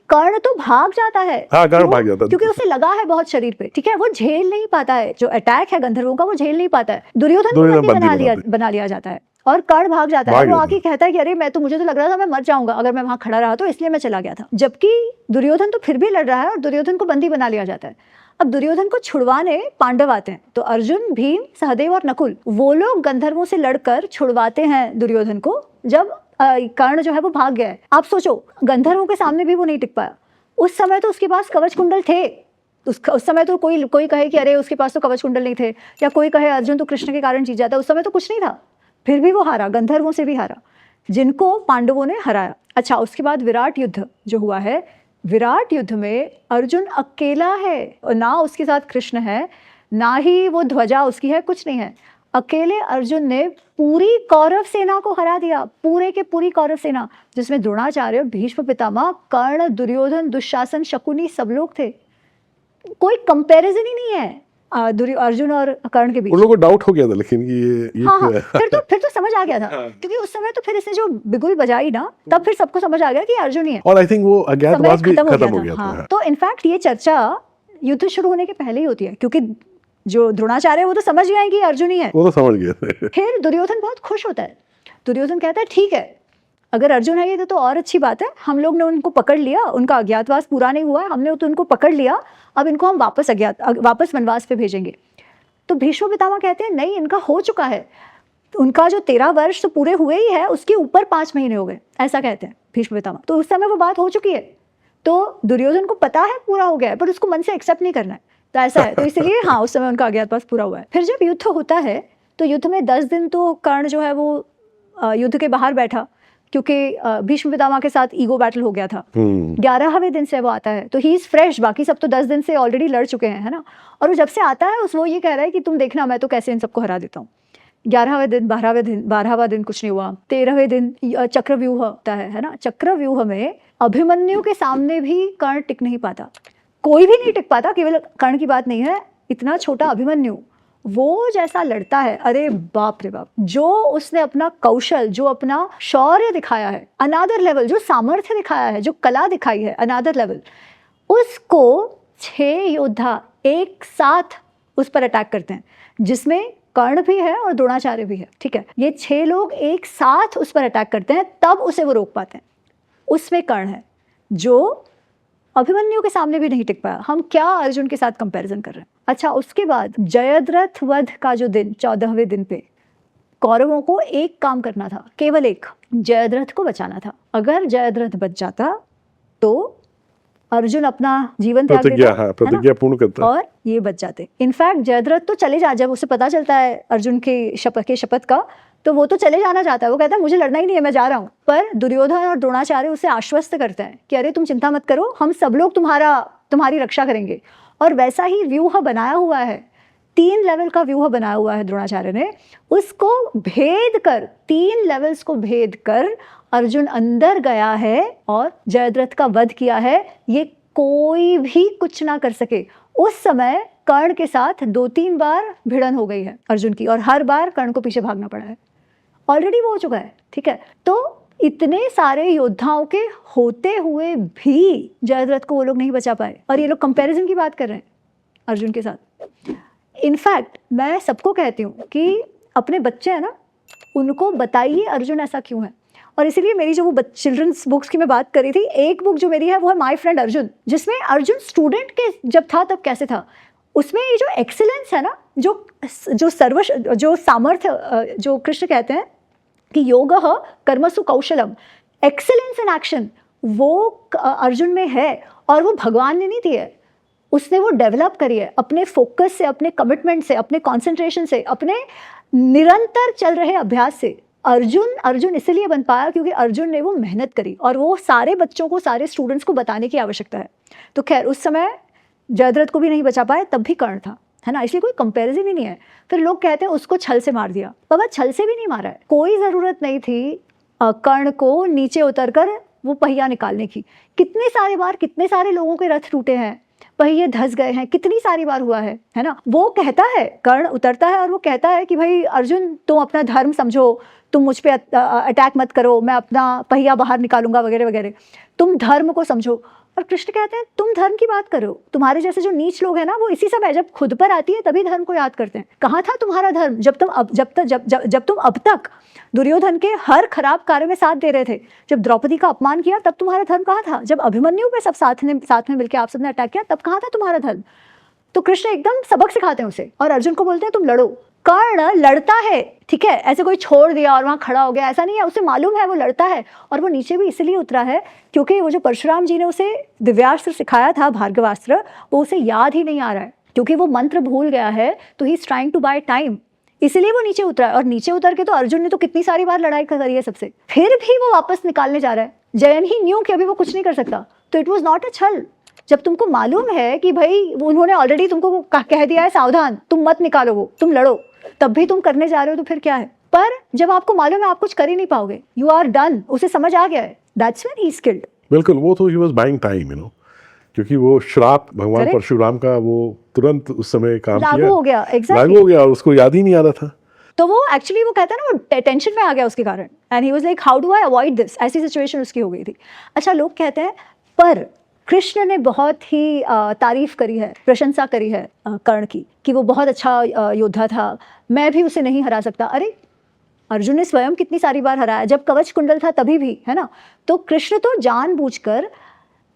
B: कर्ण तो भाग जाता है।
A: हाँ, कर्ण भाग जाता है
B: क्योंकि उसे लगा है बहुत शरीर पे, ठीक है, वो झेल नहीं पाता है, जो अटैक है गंधर्वों का वो झेल नहीं पाता है। दुर्योधन को बना लिया जाता है और कर्ण भाग जाता है। वो आके कहता है कि अरे मुझे तो लग रहा था मैं मर जाऊंगा अगर मैं वहां खड़ा रहा, तो इसलिए मैं चला गया था। जबकि दुर्योधन तो फिर भी लड़ रहा है और दुर्योधन को बंदी बना लिया जाता है। अब दुर्योधन को छुड़वाने पांडव आते हैं, तो अर्जुन, भीम, सहदेव और नकुल, वो लोग गंधर्वों से लड़कर छुड़वाते हैं दुर्योधन को, जब कर्ण जो है वो भाग गया है। आप सोचो, गंधर्वों के सामने भी वो नहीं टिक पाया। उस समय तो उसके पास कवच कुंडल थे, उस समय तो कोई कहे कि अरे उसके पास तो कवच कुंडल नहीं थे, या कोई कहे अर्जुन तो कृष्ण के कारण जीत जाता, उस समय तो कुछ नहीं था, फिर भी वो हारा, गंधर्वों से भी हारा, जिनको पांडवों ने हराया। अच्छा, उसके बाद विराट युद्ध जो हुआ है, विराट युद्ध में अर्जुन अकेला है, ना उसके साथ कृष्ण है, ना ही वो ध्वजा उसकी है, कुछ नहीं है। अकेले अर्जुन ने पूरी कौरव सेना को हरा दिया, पूरे के पूरी कौरव सेना, जिसमें द्रोणाचार्य, भीष्म पितामह, कर्ण, दुर्योधन, दुशासन, शकुनी सब लोग थे। कोई कंपैरिजन ही नहीं है अर्जुन और कर्ण के बीच।
A: उन लोगों को डाउट हो गया था, लेकिन ये
B: हाँ, फिर तो समझ आ गया था, क्योंकि उस समय तो फिर इसने जो बिगुल बजाई ना, तब फिर सबको समझ आ गया कि अर्जुन ही है।
A: और आई थिंक वो अज्ञातवास भी खत्म हो गया था।
B: हाँ, तो इनफैक्ट ये चर्चा युद्ध शुरू होने के पहले ही होती है, क्योंकि जो द्रोणाचार्य वो तो समझ गए हैं कि अर्जुन ही है,
A: वो तो समझ गए थे।
B: फिर दुर्योधन बहुत खुश होता है। दुर्योधन कहता है ठीक है, अगर अर्जुन है ये तो और अच्छी बात है, हम लोग ने उनको पकड़ लिया, उनका अज्ञातवास पूरा नहीं हुआ है, हमने तो उनको पकड़ लिया, अब इनको हम वापस वनवास पे भेजेंगे। तो भीष्म पितामह कहते हैं नहीं, इनका हो चुका है, उनका जो 13 वर्ष तो पूरे हुए ही है, उसके ऊपर 5 महीने हो गए, ऐसा कहते हैं भीष्म पितामह। तो उस समय वो बात हो चुकी है, तो दुर्योधन को पता है पूरा हो गया है, पर उसको मन से एक्सेप्ट नहीं करना है, तो ऐसा है। तो इसलिए हाँ, उस समय उनका अज्ञातवास पूरा हुआ है। फिर जब युद्ध होता है तो युद्ध में 10 दिन तो कर्ण जो है वो युद्ध के बाहर बैठा, क्योंकि भीष्म पितामह के साथ ईगो बैटल हो गया था। 11वें दिन से वो आता है तो ही इज फ्रेश, बाकी सब तो 10 दिन से ऑलरेडी लड़ चुके हैं, है ना। और वो जब से आता है वो ये कह रहा है कि तुम देखना मैं तो कैसे इन सबको हरा देता हूँ। 11वें दिन 12वां दिन कुछ नहीं हुआ। 13वें दिन चक्रव्यूह होता है ना। चक्रव्यूह में अभिमन्यु के सामने भी कर्ण टिक नहीं पाता, कोई भी नहीं टिक पाता, केवल कर्ण की बात नहीं है, इतना छोटा अभिमन्यु वो जैसा लड़ता है, अरे बाप रे बाप, जो उसने अपना कौशल, जो अपना शौर्य दिखाया है, अनादर लेवल, जो सामर्थ्य दिखाया है, जो कला दिखाई है, अनादर लेवल, उसको 6 योद्धा एक साथ उस पर अटैक करते हैं, जिसमें कर्ण भी है और द्रोणाचार्य भी है, ठीक है। ये 6 लोग एक साथ उस पर अटैक करते हैं, तब उसे वो रोक पाते हैं। उसमें कर्ण है जो अभिमन्यु के सामने भी नहीं टिक पाया। हम क्या अर्जुन के साथ कंपैरिजन कर रहे हैं। अच्छा, उसके बाद जयद्रथ वध का जो दिन, 14वें दिन पे कौरवों को एक काम करना था, केवल एक, जयद्रथ को बचाना था। अगर जयद्रथ बच जाता तो अर्जुन अपना जीवन त्याग देता,
A: प्रतिज्ञा पूर्ण करता
B: और ये बच जाते। इनफैक्ट जयद्रथ तो चले जा, जब उसे पता चलता है अर्जुन के शपथ का, तो वो तो चले जाना चाहता है, वो कहता है मुझे लड़ना ही नहीं है, मैं जा रहा हूँ। पर दुर्योधन और द्रोणाचार्य उसे आश्वस्त करते हैं कि अरे तुम चिंता मत करो, हम सब लोग तुम्हारी रक्षा करेंगे। और वैसा ही व्यूह बनाया हुआ है, 3 लेवल का व्यूह बनाया हुआ है द्रोणाचार्य ने, उसको भेद कर, 3 लेवल्स को भेद कर अर्जुन अंदर गया है और जयद्रथ का वध किया है। ये कोई भी कुछ ना कर सके। उस समय कर्ण के साथ 2-3 बार भिड़न हो गई है अर्जुन की, और हर बार कर्ण को पीछे भागना पड़ा है। ऑलरेडी वो हो चुका है, ठीक है। तो इतने सारे योद्धाओं के होते हुए भी जयद्रथ को वो लोग नहीं बचा पाए, और ये लोग कंपैरिजन की बात कर रहे हैं अर्जुन के साथ। इनफैक्ट मैं सबको कहती हूँ कि अपने बच्चे हैं ना, उनको बताइए अर्जुन ऐसा क्यों है। और इसीलिए मेरी जो वो चिल्ड्रंस बुक्स की मैं बात करी थी, एक बुक जो मेरी है वो है माय फ्रेंड अर्जुन, जिसमें अर्जुन स्टूडेंट के जब था तब कैसे था, उसमें ये जो एक्सीलेंस है ना, जो सामर्थ्य, जो कृष्ण कहते हैं कि योगः कर्मसु कौशलम, एक्सीलेंस इन एक्शन, वो अर्जुन में है। और वो भगवान ने नहीं दी है, उसने वो डेवलप करी है अपने फोकस से, अपने कमिटमेंट से, अपने कॉन्सेंट्रेशन से, अपने निरंतर चल रहे अभ्यास से। अर्जुन इसलिए बन पाया क्योंकि अर्जुन ने वो मेहनत करी, और वो सारे बच्चों को, सारे स्टूडेंट्स को बताने की आवश्यकता है। तो खैर उस समय जयद्रथ को भी नहीं बचा पाए, तब भी कर्ण था, है ना। इसलिए कोई कंपैरिजन ही नहीं है। फिर लोग कहते हैं उसको छल से मार दिया, बाबा छल से भी नहीं मारा है, कोई ज़रूरत नहीं थी कर्ण को नीचे उतरकर वो पहिया निकालने की। कितने सारे लोगों के रथ टूटे हैं, पहिए धस गए हैं, कितनी सारी बार हुआ है ना। वो कहता है, कर्ण उतरता है और वो कहता है कि भाई अर्जुन तुम अपना धर्म समझो, तुम मुझ पे अटैक मत करो, मैं अपना पहिया बाहर निकालूंगा वगैरह वगैरह, तुम धर्म को समझो। और कृष्ण कहते हैं तुम धर्म की बात करो, तुम्हारे जैसे जो नीच लोग हैं ना, वो इसी समय जब खुद पर आती है तभी धर्म को याद करते हैं। कहाँ था तुम्हारा धर्म जब तुम अब तक दुर्योधन के हर खराब कार्य में साथ दे रहे थे? जब द्रौपदी का अपमान किया तब तुम्हारा धर्म कहाँ था? जब अभिमन्यु पे सब साथ में मिलकर आप सबने अटैक किया तब कहाँ था तुम्हारा धर्म? तो कृष्ण एकदम सबक सिखाते हैं उसे, और अर्जुन को बोलते हैं तुम लड़ो। कर्ण लड़ता है, ठीक है, ऐसे कोई छोड़ दिया और वहां खड़ा हो गया ऐसा नहीं है, उसे मालूम है वो लड़ता है। और वो नीचे भी इसलिए उतरा है क्योंकि वो जो परशुराम जी ने उसे दिव्यास्त्र सिखाया था, भार्गवास्त्र, वो उसे याद ही नहीं आ रहा है, क्योंकि वो मंत्र भूल गया है। तो he is trying to buy time, इसीलिए वो नीचे उतरा है। और नीचे उतर के तो अर्जुन ने तो कितनी सारी बार लड़ाई करी है सबसे, फिर भी वो वापस निकालने जा रहा है। जयन ही न्यू कि अभी वो कुछ नहीं कर सकता। तो इट वॉज नॉट अ छल। जब तुमको मालूम है कि भाई उन्होंने ऑलरेडी तुमको कह दिया है सावधान, तुम मत निकालो, वो तुम लड़ो, तब भी तुम करने जा रहे हो, तो फिर क्या है? पर जब आपको मालूम है आप कुछ कर ही नहीं पाओगे, यू आर डन, उसे समझ आ गया है, दैट्स व्हेन ही स्किल्ड।
A: बिल्कुल, वो तो ही वाज बाइंग टाइम, क्योंकि वो श्राप भगवान परशुराम का वो तुरंत उस समय काम किया,
B: लागू हो गया,
A: लागू हो गया, और उसको याद ही नहीं आ रहा था।
B: तो वो एक्चुअली वो कहता है ना, वो टेंशन में आ गया उसके कारण, and he was like how do I avoid this, ऐसी सिचुएशन उसकी हो गई थी। अच्छा, लोग कहते हैं पर कृष्ण ने बहुत ही तारीफ करी है, प्रशंसा करी है कर्ण की, कि वो बहुत अच्छा योद्धा था, मैं भी उसे नहीं हरा सकता। अरे अर्जुन ने स्वयं कितनी सारी बार हराया, जब कवच कुंडल था तभी भी, है ना। तो कृष्ण तो जानबूझकर,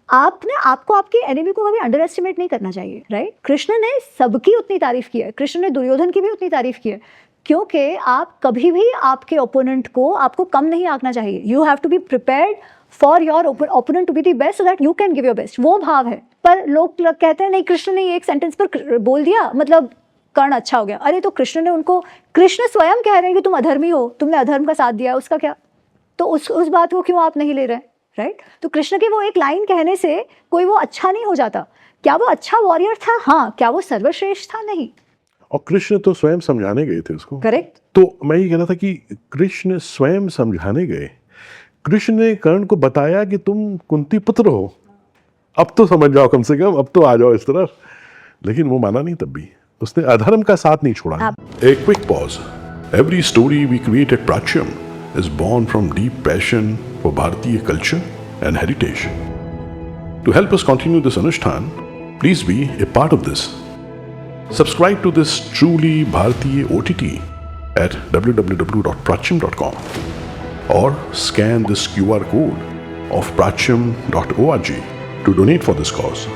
B: आपने आपको आपके एनिमी को कभी अंडर एस्टिमेट नहीं करना चाहिए, राइट। कृष्ण ने सबकी उतनी तारीफ की है, कृष्ण ने दुर्योधन की भी उतनी तारीफ की है, क्योंकि आप कभी भी आपके ओपोनेंट को आपको कम नहीं आंकना चाहिए। You have to be prepared for your opponent to be the best so that you can give your best, वो भाव है। पर लोग कहते हैं नहीं, कृष्ण ने एक सेंटेंस पर बोल दिया मतलब कर्ण अच्छा हो गया। अरे तो कृष्ण ने उनको, कृष्ण स्वयं कह रहे हैं कि तुम अधर्मी हो, तुमने अधर्म का साथ दिया, उसका क्या? तो उस बात को क्यों आप नहीं ले रहे, राइट। तो कृष्ण के वो एक लाइन कहने से कोई वो अच्छा नहीं हो जाता। क्या वो अच्छा वॉरियर था? हाँ। क्या वो सर्वश्रेष्ठ था? नहीं।
A: और कृष्ण तो स्वयं समझाने गए थे उसको।
B: करेक्ट।
A: तो मैं ये कह रहा था कि कृष्ण स्वयं समझाने गए, कृष्ण ने कर्ण को बताया कि तुम कुंती पुत्र हो, अब तो समझ जाओ, कम से कम अब तो आ जाओ इस तरफ, लेकिन वो माना नहीं। तब भी उसने अधर्म का साथ नहीं छोड़ा। A quick pause. Every story we create at Prachyam is born from deep passion for Bharatiya culture and heritage. To help us continue this Anushthan, please be a part of this. Subscribe to this truly Bharatiya OTT at www.prachyam.com or scan this QR code of prachyam.org to donate for this cause.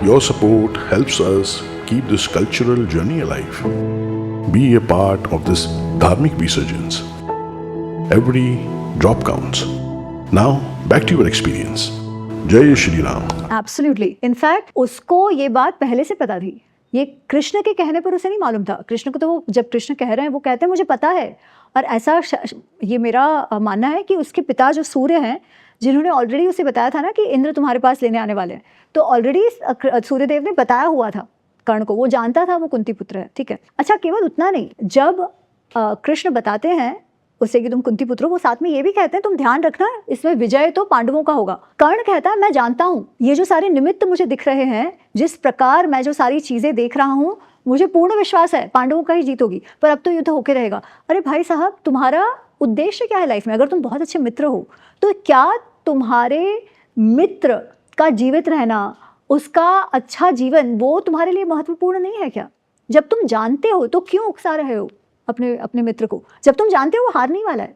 A: Your support helps us keep this cultural journey alive. Be a part of this dharmic resurgence. Every drop counts. Now, back to your experience. Jai Shri Ram.
B: Absolutely. In fact, उसको ये बात पहले से पता थी। ये कृष्ण के कहने पर उसे नहीं मालूम था। कृष्ण को तो वो, जब कृष्ण कह रहे हैं, वो कहते हैं मुझे पता है। और ऐसा ये मेरा मानना है कि उसके पिता जो सूर्य हैं, जिन्होंने ऑलरेडी उसे बताया था ना कि इंद्र तुम्हारे पास लेने आने वाले हैं, तो ऑलरेडी सूर्यदेव ने बताया हुआ था कर्ण को, वो जानता था वो कुंती पुत्र है, ठीक है। अच्छा, केवल उतना नहीं, जब कृष्ण बताते हैं उसे कि तुम कुंती पुत्र हो, वो साथ में ये भी कहते हैं तुम ध्यान रखना इसमें विजय तो पांडवों का होगा। कर्ण कहता है मैं जानता हूँ ये जो सारे निमित्त मुझे दिख रहे हैं, जिस प्रकार मैं जो सारी चीजें देख रहा हूँ, मुझे पूर्ण विश्वास है पांडवों का ही जीत होगी, पर अब तो युद्ध होके रहेगा। अरे भाई साहब, तुम्हारा उद्देश्य क्या है लाइफ में? अगर तुम बहुत अच्छे मित्र हो तो क्या तुम्हारे मित्र का जीवित रहना, उसका अच्छा जीवन, वो तुम्हारे लिए महत्वपूर्ण नहीं है क्या? जब तुम जानते हो तो क्यों उकसा रहे हो अपने मित्र को? जब तुम जानते हो वो हारने वाला है,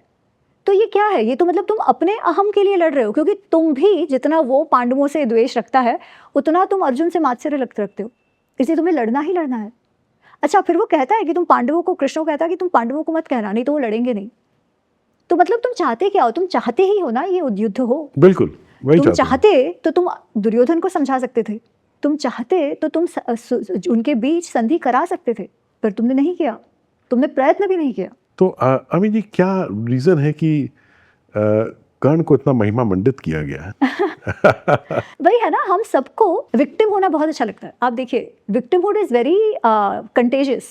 B: तो ये क्या है? ये तो मतलब तुम अपने अहम के लिए लड़ रहे हो, क्योंकि तुम भी जितना वो पांडवों से द्वेष रखता है उतना तुम अर्जुन से मात्सर्य रखते हो, इसलिए तुम्हें लड़ना ही लड़ना है। अच्छा, फिर वो कहता है कि तुम पांडवों को, कृष्ण कहता है कि तुम पांडवों को मत कहना, नहीं तो वो लड़ेंगे नहीं। तो मतलब तुम चाहते क्या हो? तुम चाहते ही हो ना ये युद्ध हो।
A: बिल्कुल वही
B: तुम चाहते तो तुम दुर्योधन को समझा सकते थे, तुम चाहते तो तुम उनके बीच संधि करा सकते थे, पर तुमने नहीं किया, तुमने प्रयत्न भी नहीं किया।
A: तो अमित जी, क्या रीजन है कि कर्ण को इतना महिमा मंडित किया गया है?
B: वही है ना, हम सबको विक्टिम होना बहुत अच्छा लगता है। आप देखिए, विक्टिमहुड इज वेरी कंटेजियस।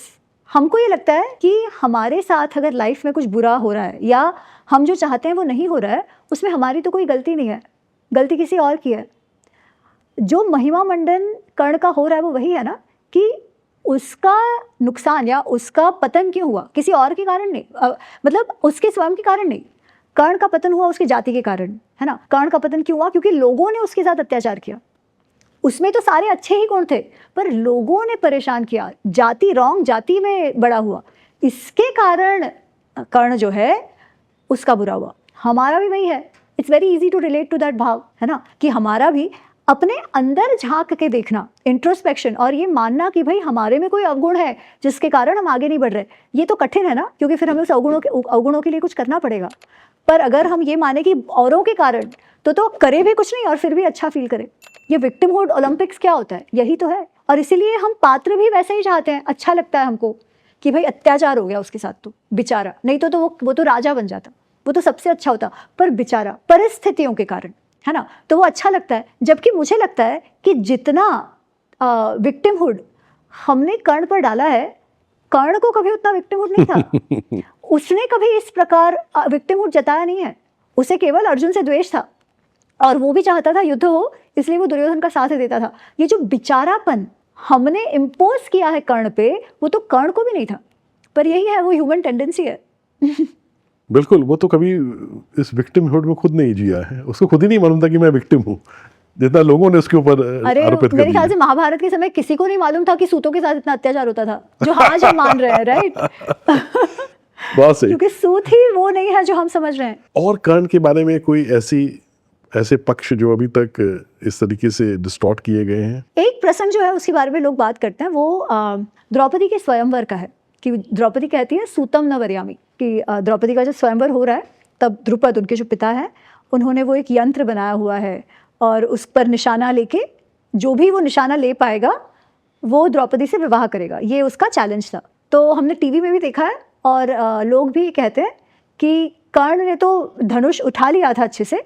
B: हमको ये लगता है कि हमारे साथ अगर लाइफ में कुछ बुरा हो रहा है या हम जो चाहते हैं वो नहीं हो रहा है, उसमें हमारी तो कोई गलती नहीं है, गलती किसी और की है। जो महिमा मंडन कर्ण का हो रहा है वो वही है ना, कि उसका नुकसान या उसका पतन क्यों हुआ? किसी और के कारण नहीं, मतलब उसके स्वयं के कारण नहीं। कर्ण का पतन हुआ उसकी जाति के कारण, है ना। कर्ण का पतन क्यों हुआ? क्योंकि लोगों ने उसके साथ अत्याचार किया। उसमें तो सारे अच्छे ही गुण थे, पर लोगों ने परेशान किया, जाति, रॉन्ग जाति में बड़ा हुआ, इसके कारण कर्ण जो है उसका बुरा हुआ। हमारा भी वही है। It's very easy to relate to that भाव, है ना, कि हमारा भी अपने अंदर झांक के देखना, इंट्रोस्पेक्शन, और ये मानना कि भाई हमारे में कोई अवगुण है जिसके कारण हम आगे नहीं बढ़ रहे। ये तो कठिन है ना, क्योंकि फिर हमें उस अवगुणों के लिए कुछ करना पड़ेगा। पर अगर हम ये माने कि औरों के कारण, तो करे भी कुछ नहीं और फिर भी अच्छा फील करे। ये विक्टिमहुड ओलंपिक्स क्या होता है? यही तो है। और इसीलिए हम पात्र भी वैसे ही चाहते हैं। अच्छा लगता है हमको कि भाई अत्याचार हो गया उसके साथ, तो बेचारा, नहीं तो वो तो राजा बन जाता, वो तो सबसे अच्छा होता, पर बेचारा परिस्थितियों के कारण, है ना, तो वो अच्छा लगता है। जबकि मुझे लगता है कि जितना विक्टिमहुड हमने कर्ण पर डाला है, कर्ण को कभी उतना विक्टिमहुड नहीं था। उसने कभी इस प्रकार विक्टिमहुड जताया नहीं है। उसे केवल अर्जुन से द्वेष था और वो भी चाहता था युद्ध हो, इसलिए वो दुर्योधन का साथ देता था। ये जो बेचारापन हमने इम्पोज किया है कर्ण पे, वो तो कर्ण को भी नहीं था, पर यही है, वो ह्यूमन टेंडेंसी है।
A: बिल्कुल, वो तो कभी इस विक्टिमहुड में खुद नहीं जिया है, उसको खुद ही नहीं मालूम था कि मैं विक्टिम हूँ, जितना लोगों ने उसके ऊपर आरोपित कर दिया।
B: मेरे ख्याल से महाभारत के समय किसी को नहीं मालूम था कि सूतों के साथ इतना अत्याचार होता था, जो आज हम मान रहे हैं, राइट।
A: बहुत सही।
B: क्योंकि सूत ही वो नहीं है जो हम समझ रहे हैं।
A: और कर्ण के बारे में कोई ऐसे पक्ष जो अभी तक इस तरीके से डिस्टॉर्ट किए गए हैं?
B: एक प्रसंग जो है उसके बारे में लोग बात करते हैं, वो द्रौपदी के स्वयंवर का है कि द्रौपदी कहती है सूतम न वरयामी, कि द्रौपदी का जब स्वयंवर हो रहा है तब द्रुपद उनके जो पिता हैं उन्होंने वो एक यंत्र बनाया हुआ है और उस पर निशाना लेके जो भी वो निशाना ले पाएगा वो द्रौपदी से विवाह करेगा, ये उसका चैलेंज था। तो हमने टीवी में भी देखा है और लोग भी कहते हैं कि कर्ण ने तो धनुष उठा लिया था अच्छे से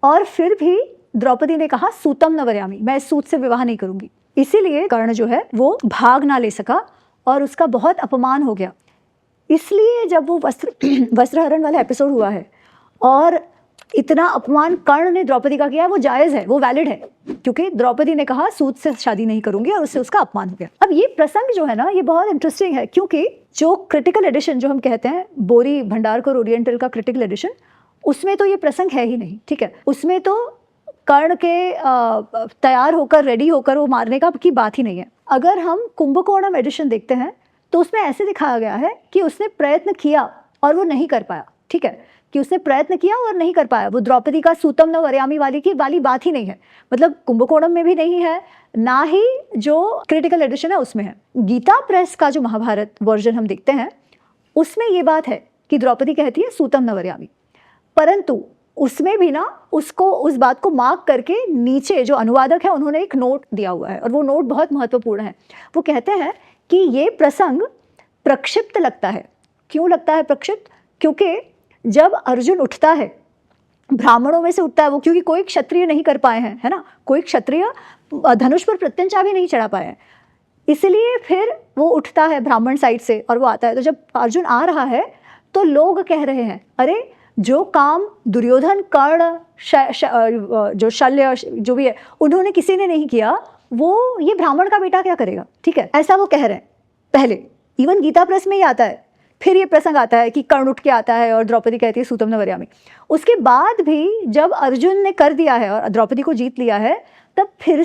B: और फिर भी द्रौपदी ने कहा सूतम न वरयामी, मैं इस सूत से विवाह नहीं करूंगी। इसीलिए कर्ण जो है वो भाग ना ले सका और उसका बहुत अपमान हो गया। इसलिए जब वो वस्त्रहरण वाला एपिसोड हुआ है और इतना अपमान कर्ण ने द्रौपदी का किया है, वो जायज़ है, वो वैलिड है, क्योंकि द्रौपदी ने कहा सूत से शादी नहीं करूंगी और उससे उसका अपमान हो गया। अब ये प्रसंग जो है ना ये बहुत इंटरेस्टिंग है, क्योंकि जो क्रिटिकल एडिशन जो हम कहते हैं बोरी भंडारकर ओरिएंटल का क्रिटिकल एडिशन, उसमें तो ये प्रसंग है ही नहीं, ठीक है। उसमें तो कर्ण के तैयार होकर रेडी होकर वो मारने का की बात ही नहीं है। अगर हम कुंभकोणम एडिशन देखते हैं तो उसमें ऐसे दिखाया गया है कि उसने प्रयत्न किया और वो नहीं कर पाया, ठीक है, कि उसने प्रयत्न किया और नहीं कर पाया। वो द्रौपदी का सूतम न वरयामी वाली बात ही नहीं है, मतलब कुंभकोणम में भी नहीं है, ना ही जो क्रिटिकल एडिशन है उसमें है। गीता प्रेस का जो महाभारत वर्जन हम देखते हैं उसमें ये बात है कि द्रौपदी कहती है सूतम न वरयामी, परंतु उसमें भी ना उसको उस बात को मार्क करके नीचे जो अनुवादक है उन्होंने एक नोट दिया हुआ है और वो नोट बहुत महत्वपूर्ण है। वो कहते हैं कि ये प्रसंग प्रक्षिप्त लगता है। क्यों लगता है प्रक्षिप्त? क्योंकि जब अर्जुन उठता है, ब्राह्मणों में से उठता है वो, क्योंकि कोई क्षत्रिय नहीं कर पाए हैं, है ना, कोई क्षत्रिय धनुष पर प्रत्यंचा भी नहीं चढ़ा पाए हैं, इसलिए फिर वो उठता है ब्राह्मण साइड से और वो आता है। तो जब अर्जुन आ रहा है तो लोग कह रहे हैं अरे जो काम दुर्योधन, कर्ण, जो शल्य जो भी है उन्होंने किसी ने नहीं किया, वो ये ब्राह्मण का बेटा क्या करेगा, ठीक है, ऐसा वो कह रहे हैं। पहले इवन गीता प्रेस में ही आता है, फिर ये प्रसंग आता है कि कर्ण उठ के आता है और द्रौपदी कहती है सूतम न वरयामी। उसके बाद भी जब अर्जुन ने कर दिया है और द्रौपदी को जीत लिया है तब फिर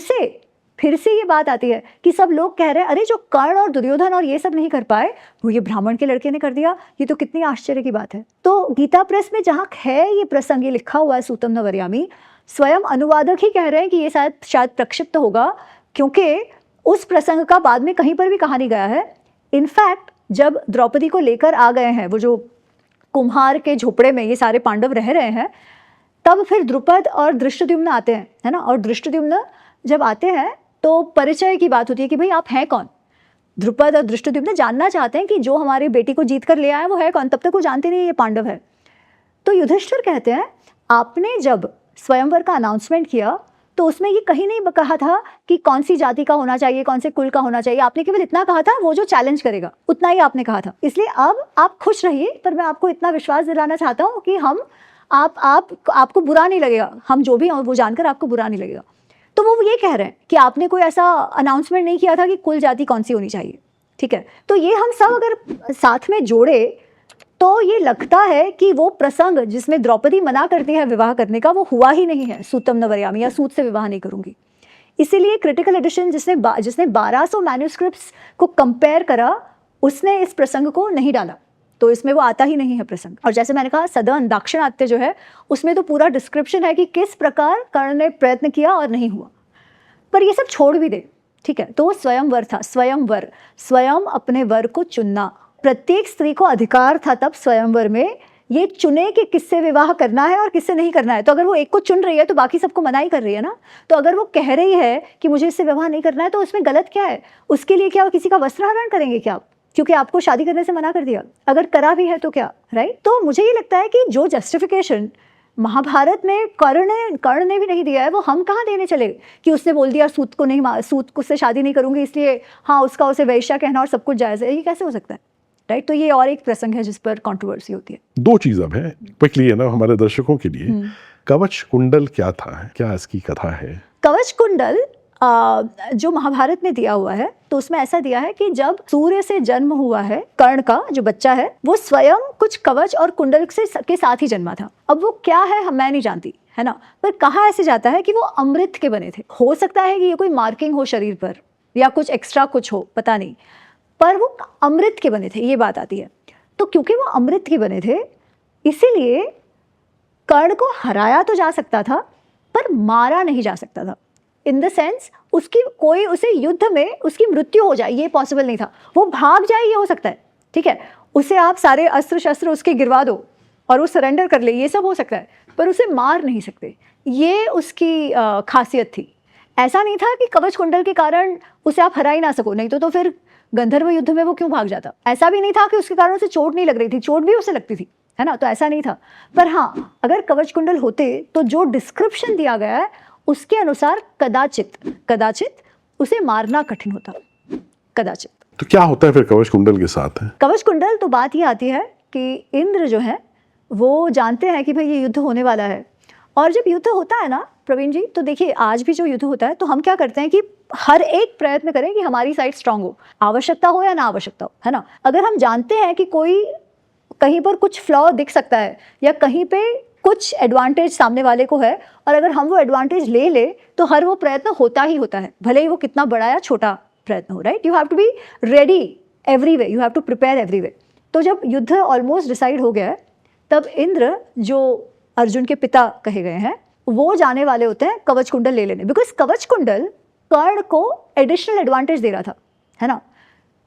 B: से ये बात आती है कि सब लोग कह रहे हैं अरे जो कर्ण और दुर्योधन और ये सब नहीं कर पाए वो ये ब्राह्मण के लड़के ने कर दिया, ये तो कितनी आश्चर्य की बात है। तो गीता प्रेस में जहाँ है ये प्रसंग, ये लिखा हुआ है सूतम न वरयामी, स्वयं अनुवादक ही कह रहे हैं कि ये शायद प्रक्षिप्त होगा, क्योंकि उस प्रसंग का बाद में कहीं पर भी कहा नहीं गया है। इनफैक्ट जब द्रौपदी को लेकर आ गए हैं वो जो कुम्हार के झोपड़े में ये सारे पांडव रह रहे हैं, तब फिर द्रुपद और धृष्टद्युम्न आते हैं, है ना, और धृष्टद्युम्न जब आते हैं तो परिचय की बात होती है कि भाई आप हैं कौन। द्रुपद और धृष्टद्युम्न जानना चाहते हैं कि जो हमारी बेटी को जीत कर ले आए वो है कौन, तब तक वो जानते नहीं ये पांडव है। तो युधिष्ठिर कहते हैं आपने जब स्वयंवर का अनाउंसमेंट किया तो उसमें ये कहीं नहीं कहा था कि कौन सी जाति का होना चाहिए, कौन से कुल का होना चाहिए, आपने केवल इतना कहा था वो जो चैलेंज करेगा उतना ही आपने कहा था। इसलिए अब आप खुश रहिए, पर मैं आपको इतना विश्वास दिलाना चाहता हूँ कि हम आपको बुरा नहीं लगेगा, हम जो भी हैं वो जानकर आपको बुरा नहीं लगेगा। तो वो ये कह रहे हैं कि आपने कोई ऐसा अनाउंसमेंट नहीं किया था कि कुल जाति कौन सी होनी चाहिए, ठीक है। तो ये हम सब अगर साथ में जोड़े तो ये लगता है कि वो प्रसंग जिसमें द्रौपदी मना करती है विवाह करने का वो हुआ ही नहीं है, सूतम न वरयामी या सूत से विवाह नहीं करूंगी। इसीलिए क्रिटिकल एडिशन जिसने 1200 मैन्युस्क्रिप्ट्स को कंपेयर करा उसने इस प्रसंग को नहीं डाला, तो इसमें वो आता ही नहीं है प्रसंग। और जैसे मैंने कहा सदन दाक्षिणात्य जो है उसमें तो पूरा डिस्क्रिप्शन है कि किस प्रकार कर्ण ने प्रयत्न किया और नहीं हुआ। पर ये सब छोड़ भी दे, ठीक है, तो वो स्वयंवर था, स्वयं अपने वर को चुनना। प्रत्येक स्त्री को अधिकार था तब स्वयंवर में ये चुने कि किससे विवाह करना है और किससे नहीं करना है। तो अगर वो एक को चुन रही है तो बाकी सबको मना ही कर रही है ना। तो अगर वो कह रही है कि मुझे इससे विवाह नहीं करना है तो उसमें गलत क्या है? उसके लिए क्या वो किसी का वस्त्रहरण करेंगे क्या, क्योंकि आपको शादी करने से मना कर दिया? अगर करा भी है तो क्या, राइट। तो मुझे ये लगता है कि जो जस्टिफिकेशन महाभारत में कर्ण ने भी नहीं दिया है वो हम कहाँ देने चले कि उसने बोल दिया सूत को से शादी नहीं करूंगी इसलिए हाँ उसका उसे वैश्या कहना और सब कुछ जायज़ है, ये कैसे हो सकता है, राइट। तो ये और एक प्रसंग है जिस पर कंट्रोवर्सी होती है।
A: दो चीज अब है क्विकली है ना हमारे दर्शकों के लिए, कवच कुंडल क्या था, क्या इसकी कथा है?
B: कवच कुंडल जो महाभारत में दिया हुआ है तो उसमें ऐसा दिया है कि जब सूर्य से जन्म हुआ है कर्ण का जो बच्चा है वो स्वयं कुछ कवच और कुंडल के साथ ही जन्मा था। अब वो क्या है मैं नहीं जानती, है ना, पर कहा ऐसे जाता है कि वो अमृत के बने थे। हो सकता है कि ये कोई मार्किंग हो शरीर पर या कुछ एक्स्ट्रा कुछ हो, पता नहीं, पर वो अमृत के बने थे, ये बात आती है। तो क्योंकि वो अमृत के बने थे इसीलिए कर्ण को हराया तो जा सकता था पर मारा नहीं जा सकता था। इन द सेंस उसकी कोई उसे युद्ध में उसकी मृत्यु हो जाए ये पॉसिबल नहीं था। वो भाग जाए ये हो सकता है, ठीक है, उसे आप सारे अस्त्र शस्त्र उसके गिरवा दो और वो सरेंडर कर ले, ये सब हो सकता है, पर उसे मार नहीं सकते। ये उसकी खासियत थी। ऐसा नहीं था कि कवच कुंडल के कारण उसे आप हरा ही ना सको, नहीं तो फिर गंधर्व युद्ध में वो क्यों भाग जाता। ऐसा भी नहीं था कि उसके कारण उसे चोट नहीं लग रही थी, चोट भी उसे लगती थी, है ना, तो ऐसा नहीं था। पर हाँ, अगर कवच कुंडल होते तो जो डिस्क्रिप्शन दिया गया है उसके अनुसार कदाचित उसे मारना कठिन होता, कदाचित।
A: तो क्या होता है फिर कवच कुंडल के साथ है?
B: कवच कुंडल तो बात ये आती है कि इंद्र जो है वो जानते हैं कि भाई ये युद्ध होने वाला है, और जब युद्ध होता है ना प्रवीण जी, तो देखिए आज भी जो युद्ध होता है तो हम क्या करते हैं कि हर एक प्रयत्न करें कि हमारी साइड स्ट्रांग हो, आवश्यकता हो या ना आवश्यकता हो, है ना। अगर हम जानते हैं कि कोई कहीं पर कुछ फ्लॉ दिख सकता है या कहीं पे कुछ एडवांटेज सामने वाले को है, और अगर हम वो एडवांटेज ले तो हर वो प्रयत्न होता ही होता है, भले ही वो कितना बड़ा या छोटा प्रयत्न हो, right. You have to be ready every way, you have to prepare every way. तो जब युद्ध ऑलमोस्ट डिसाइड हो गया है तब इंद्र जो अर्जुन के पिता कहे गए हैं वो जाने वाले होते हैं कवच कुंडल ले लेने, बिकॉज कवच कुंडल कर्ण को एडिशनल एडवांटेज दे रहा था, है ना।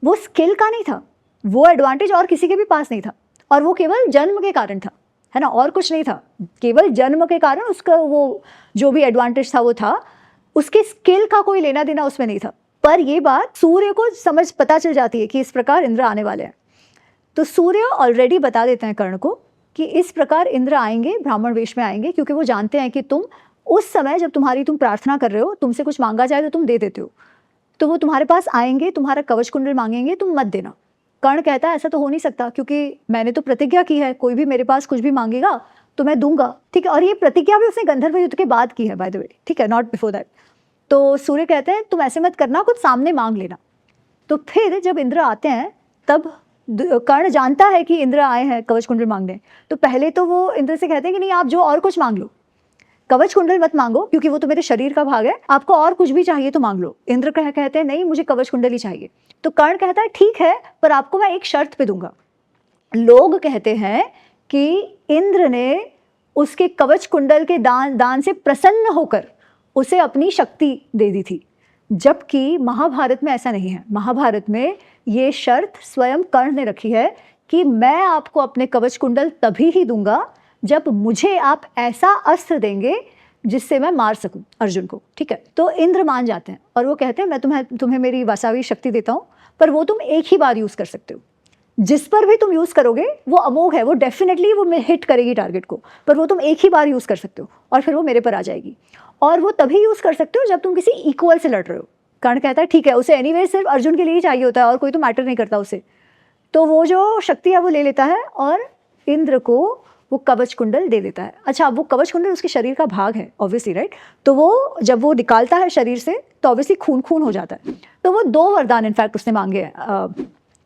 B: वो स्किल का नहीं था, वो एडवांटेज और किसी के भी पास नहीं था, और वो केवल जन्म के कारण था, है ना, और कुछ नहीं था। केवल जन्म के कारण उसका वो जो भी एडवांटेज था वो था, उसके स्किल का कोई लेना देना उसमें नहीं था। पर ये बात सूर्य को समझ पता चल जाती है कि इस प्रकार इंद्र आने वाले हैं, तो सूर्य ऑलरेडी बता देते हैं कर्ण को कि इस प्रकार इंद्र आएंगे, ब्राह्मण वेश में आएंगे, क्योंकि वो जानते हैं कि तुम उस समय जब तुम प्रार्थना कर रहे हो, तुमसे कुछ मांगा जाए तो तुम दे देते हो, तो वो तुम्हारे पास आएंगे, तुम्हारा कवच कुंडल मांगेंगे, तुम मत देना। कर्ण कहता है ऐसा तो हो नहीं सकता, क्योंकि मैंने तो प्रतिज्ञा की है, कोई भी मेरे पास कुछ भी मांगेगा तो मैं दूंगा, ठीक है। और ये प्रतिज्ञा भी उसने गंधर्व युद्ध के बाद की है बाय द वे, ठीक है, नॉट बिफोर दैट। तो सूर्य कहते हैं तुम ऐसे मत करना, कुछ सामने मांग लेना। तो फिर जब इंद्र आते हैं तब कर्ण जानता है कि इंद्र आए हैं कवच कुंडल मांगने, तो पहले तो वो इंद्र से कहते हैं कि नहीं आप जो और कुछ मांग लो, कवच कुंडल मत मांगो क्योंकि वो तो मेरे शरीर का भाग है, आपको और कुछ भी चाहिए तो मांग लो। इंद्र कहते हैं नहीं मुझे कवच कुंडल ही चाहिए। तो कर्ण कहता है ठीक है, पर आपको मैं एक शर्त पे दूंगा। लोग कहते हैं कि इंद्र ने उसके कवच कुंडल के दान से प्रसन्न होकर उसे अपनी शक्ति दे दी थी, जबकि महाभारत में ऐसा नहीं है। महाभारत में ये शर्त स्वयं कर्ण ने रखी है कि मैं आपको अपने कवच कुंडल तभी ही दूंगा जब मुझे आप ऐसा अस्त्र देंगे जिससे मैं मार सकूं अर्जुन को, ठीक है। तो इंद्र मान जाते हैं और वो कहते हैं मैं तुम्हें मेरी वासावी शक्ति देता हूं, पर वो तुम एक ही बार यूज कर सकते हो। जिस पर भी तुम यूज करोगे वो अमोघ है, वो डेफिनेटली वो हिट करेगी टारगेट को, पर वो तुम एक ही बार यूज कर सकते हो और फिर वो मेरे पर आ जाएगी। और वो तभी यूज कर सकते हो जब तुम किसी इक्वल से लड़ रहे हो। कर्ण कहता है ठीक है, उसे एनीवे सिर्फ अर्जुन के लिए ही चाहिए होता है और कोई तो मैटर नहीं करता उसे। तो वो जो शक्ति है वो ले लेता है और इंद्र को वो कवच कुंडल दे देता है। अच्छा, वो कवच कुंडल उसके शरीर का भाग है ऑब्वियसली, राइट। तो वो जब वो निकालता है शरीर से तो ऑब्वियसली खून हो जाता है। तो वो 2 वरदान इनफैक्ट उसने मांगे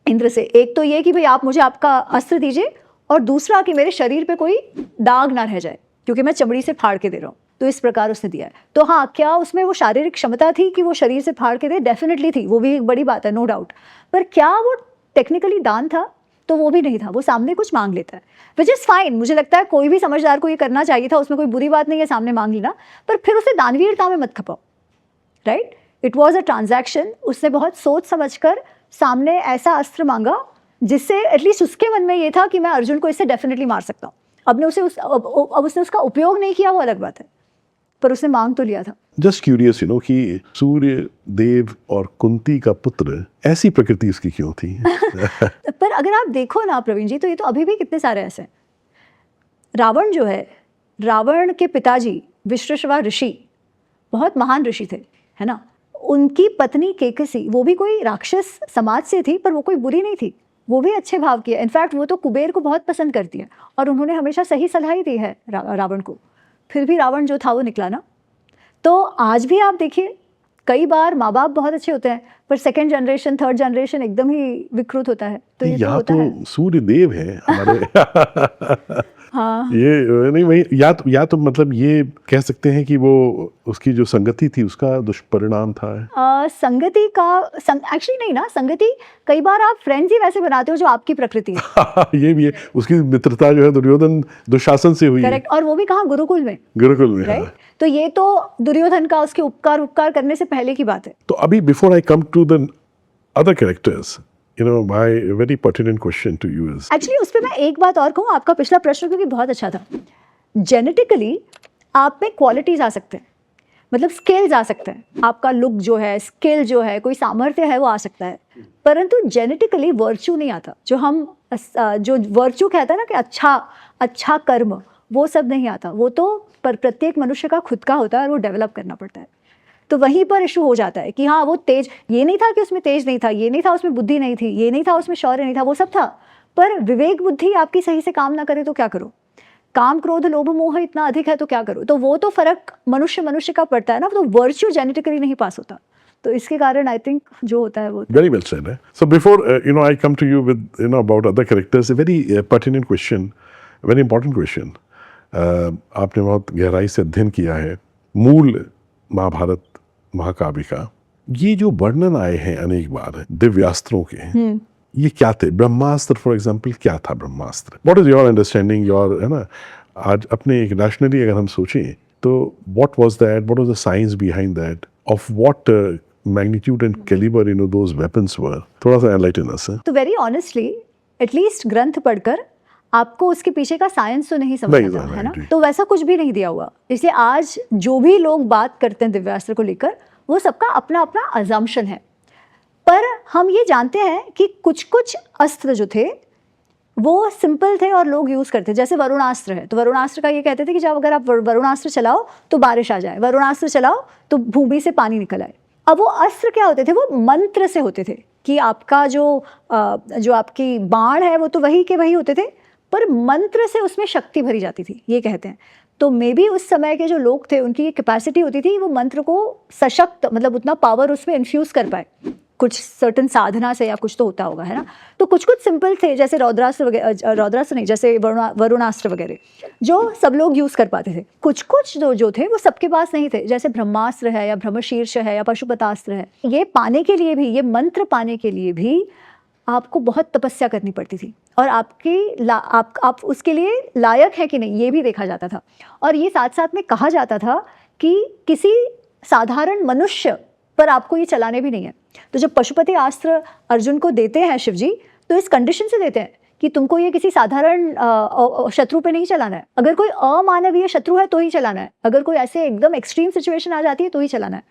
B: इंद्र से। एक तो ये कि भाई आप मुझे आपका अस्त्र दीजिए, और दूसरा कि मेरे शरीर पे कोई दाग ना रह जाए क्योंकि मैं चमड़ी से फाड़ के दे रहा हूँ। तो इस प्रकार उसने दिया है। तो हाँ, क्या उसमें वो शारीरिक क्षमता थी कि वो शरीर से फाड़ के दे? डेफिनेटली थी, वो भी एक बड़ी बात है, नो डाउट। पर क्या वो टेक्निकली दान था? तो वो भी नहीं था। वो सामने कुछ मांग लेता है, विच इज़ फाइन। मुझे लगता है कोई भी समझदार को ये करना चाहिए था, उसमें कोई बुरी बात नहीं है सामने मांग लेना, पर फिर उसे दानवीरता में मत खपाओ, right. It was a transaction. उसने बहुत सोच समझ कर सामने ऐसा अस्त्र मांगा जिससे एटलीस्ट उसके मन में ये था कि मैं अर्जुन को इससे डेफिनेटली मार सकता हूँ। अब उसने उसका उपयोग नहीं किया, वो अलग बात है, पर उसने मांग तो लिया था।
A: जस्ट क्यूरियस कि सूर्य देव और कुंती का पुत्र, ऐसी प्रकृति उसकी क्यों थी?
B: पर अगर आप देखो ना प्रवीण जी, तो ये तो अभी भी कितने सारे ऐसे हैं। रावण जो है, रावण के पिताजी विश्रवा ऋषि बहुत महान ऋषि थे, है ना। उनकी पत्नी केकसी, वो भी कोई राक्षस समाज से थी, पर वो कोई बुरी नहीं थी, वो भी अच्छे भाव की है। इनफैक्ट वो तो कुबेर को बहुत पसंद करती है और उन्होंने हमेशा सही सलाह ही दी है रावण को। फिर भी रावण जो था वो निकला ना। तो आज भी आप देखिए, कई बार माँ बाप बहुत अच्छे होते हैं पर 2nd जनरेशन 3rd जनरेशन एकदम ही विकृत होता है। तो ये
A: यहाँ
B: होता
A: तो
B: है।
A: सूर्य देव है हमारे।
B: हाँ
A: ये नहीं वही या तो मतलब ये कह सकते हैं कि वो उसकी जो संगति थी उसका दुष्परिणाम था।
B: संगति का एक्चुअली नहीं ना, संगति कई बार आप फ्रेंड्स ही वैसे बनाते हो जो आपकी प्रकृति है।
A: ये भी है, उसकी मित्रता जो है दुर्योधन दुशासन से हुई है।
B: करेक्ट, और वो भी कहाँ, गुरुकुल में।
A: गुरुकुल में,
B: राइट,
A: हाँ।
B: तो ये तो दुर्योधन का उसके उपकार करने से पहले की बात है।
A: तो अभी before I come to the other characters, you know my very pertinent question to you is,
B: actually उस पर मैं एक बात और कहूँ, आपका पिछला प्रश्न क्योंकि बहुत अच्छा था। जेनेटिकली आप में क्वालिटीज आ सकते हैं, मतलब स्किल्स आ सकते हैं, आपका लुक जो है, स्किल जो है, कोई सामर्थ्य है वो आ सकता है, परंतु जेनेटिकली वर्च्यू नहीं आता। जो वर्च्यू कहता है ना कि अच्छा कर्म, वो सब नहीं आता। वो तो प्रत्येक मनुष्य का खुद का होता है और वो डेवलप करना पड़ता है। तो वहीं पर इशू हो जाता है कि हाँ वो तेज, ये नहीं था कि उसमें तेज नहीं था, ये नहीं था उसमें बुद्धि नहीं थी, ये नहीं था उसमें शौर्य नहीं था, वो सब था, पर विवेक बुद्धि आपकी सही से काम ना करे तो क्या करो, काम क्रोध लोभ मोह इतना अधिक है तो क्या करो। तो वो तो फर्क मनुष्य का पड़ता है ना, तो वर्च्यू जेनेटिकली नहीं पास होता। तो इसके कारण आई थिंक जो होता है वो
A: very well said. So before you know I come to you with you know about other characters, a very pertinent question, very important question. आपने बहुत गहराई से अध्ययन किया है मूल महाभारत महाकाव्य का। ये जो वर्णन आए हैं अनेक बार दिव्यास्त्रों के, ये क्या थे? ब्रह्मास्त्र फॉर एग्जाम्पल, क्या था Brahmastra? What is your understanding, your, है ना, आज अपने एक रैशनली अगर हम सोचें तो what was that, what was the science behind that, of what magnitude and calibre you know those weapons were? थोड़ा सा एनलाइटन अस।
B: तो वेरी ऑनेस्टली एटलीस्ट ग्रंथ पढ़कर आपको उसके पीछे का साइंस तो नहीं समझ आता है ना, तो वैसा कुछ भी नहीं दिया हुआ। इसलिए आज जो भी लोग बात करते हैं दिव्यास्त्र को लेकर, वो सबका अपना अपना अजम्पशन है। पर हम ये जानते हैं कि कुछ कुछ अस्त्र जो थे वो सिंपल थे और लोग यूज़ करते। जैसे वरुणास्त्र है, तो वरुणास्त्र का ये कहते थे कि जब अगर आप वरुणास्त्र चलाओ तो बारिश आ जाए, वरुणास्त्र चलाओ तो भूमि से पानी निकल आए। अब वो अस्त्र क्या होते थे, वो मंत्र से होते थे कि आपका जो आपकी बाण है वो तो वही के वही होते थे, पर मंत्र से उसमें शक्ति भरी जाती थी, ये कहते हैं। तो मे बी उस समय के जो लोग थे उनकी ये कैपेसिटी होती थी वो मंत्र को सशक्त, मतलब उतना पावर उसमें इन्फ्यूज़ कर पाए, कुछ सर्टन साधना से या कुछ तो होता होगा, है ना। तो कुछ कुछ सिंपल थे, जैसे रौद्रास्त्र वगैरह, रौद्रास्त्र नहीं, जैसे वरुणास्त्र वगैरह जो सब लोग यूज़ कर पाते थे। कुछ कुछ जो थे वो सबके पास नहीं थे, जैसे ब्रह्मास्त्र है या ब्रह्मशीर्ष है या पशुपतास्त्र है। ये पाने के लिए भी, ये मंत्र पाने के लिए भी आपको बहुत तपस्या करनी पड़ती थी, और आप उसके लिए लायक है कि नहीं ये भी देखा जाता था। और ये साथ साथ में कहा जाता था कि किसी साधारण मनुष्य पर आपको ये चलाने भी नहीं है। तो जब पशुपति अस्त्र अर्जुन को देते हैं शिवजी, तो इस कंडीशन से देते हैं कि तुमको ये किसी साधारण शत्रु पे नहीं चलाना है, अगर कोई अमानवीय शत्रु है तो ही चलाना है, अगर कोई ऐसे एकदम एक्सट्रीम सिचुएशन आ जाती है तो ही चलाना है,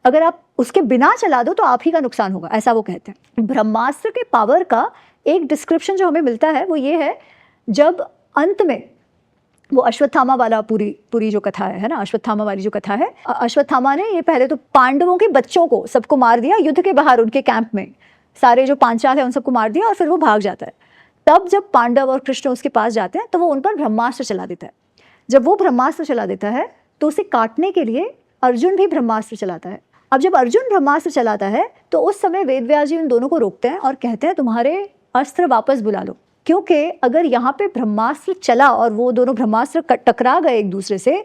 B: अगर आप उसके बिना चला दो तो आप ही का नुकसान होगा, ऐसा वो कहते हैं। ब्रह्मास्त्र के पावर का एक डिस्क्रिप्शन जो हमें मिलता है वो ये है, जब अंत में वो अश्वत्थामा वाला पूरी जो कथा है ना, अश्वत्थामा वाली जो कथा है, अश्वत्थामा ने ये पहले तो पांडवों के बच्चों को सबको मार दिया युद्ध के बाहर, उनके कैंप में सारे जो पांचाल है उन सबको मार दिया, और फिर वो भाग जाता है। तब जब पांडव और कृष्ण उसके पास जाते हैं तो वो उन पर ब्रह्मास्त्र चला देता है। जब वो ब्रह्मास्त्र चला देता है तो उसे काटने के लिए अर्जुन भी ब्रह्मास्त्र चलाता है। अब जब अर्जुन ब्रह्मास्त्र चलाता है तो उस समय वेदव्यास जी उन दोनों को रोकते हैं और कहते हैं तुम्हारे अस्त्र वापस बुला लो, क्योंकि अगर यहाँ पे ब्रह्मास्त्र चला और वो दोनों ब्रह्मास्त्र टकरा गए एक दूसरे से,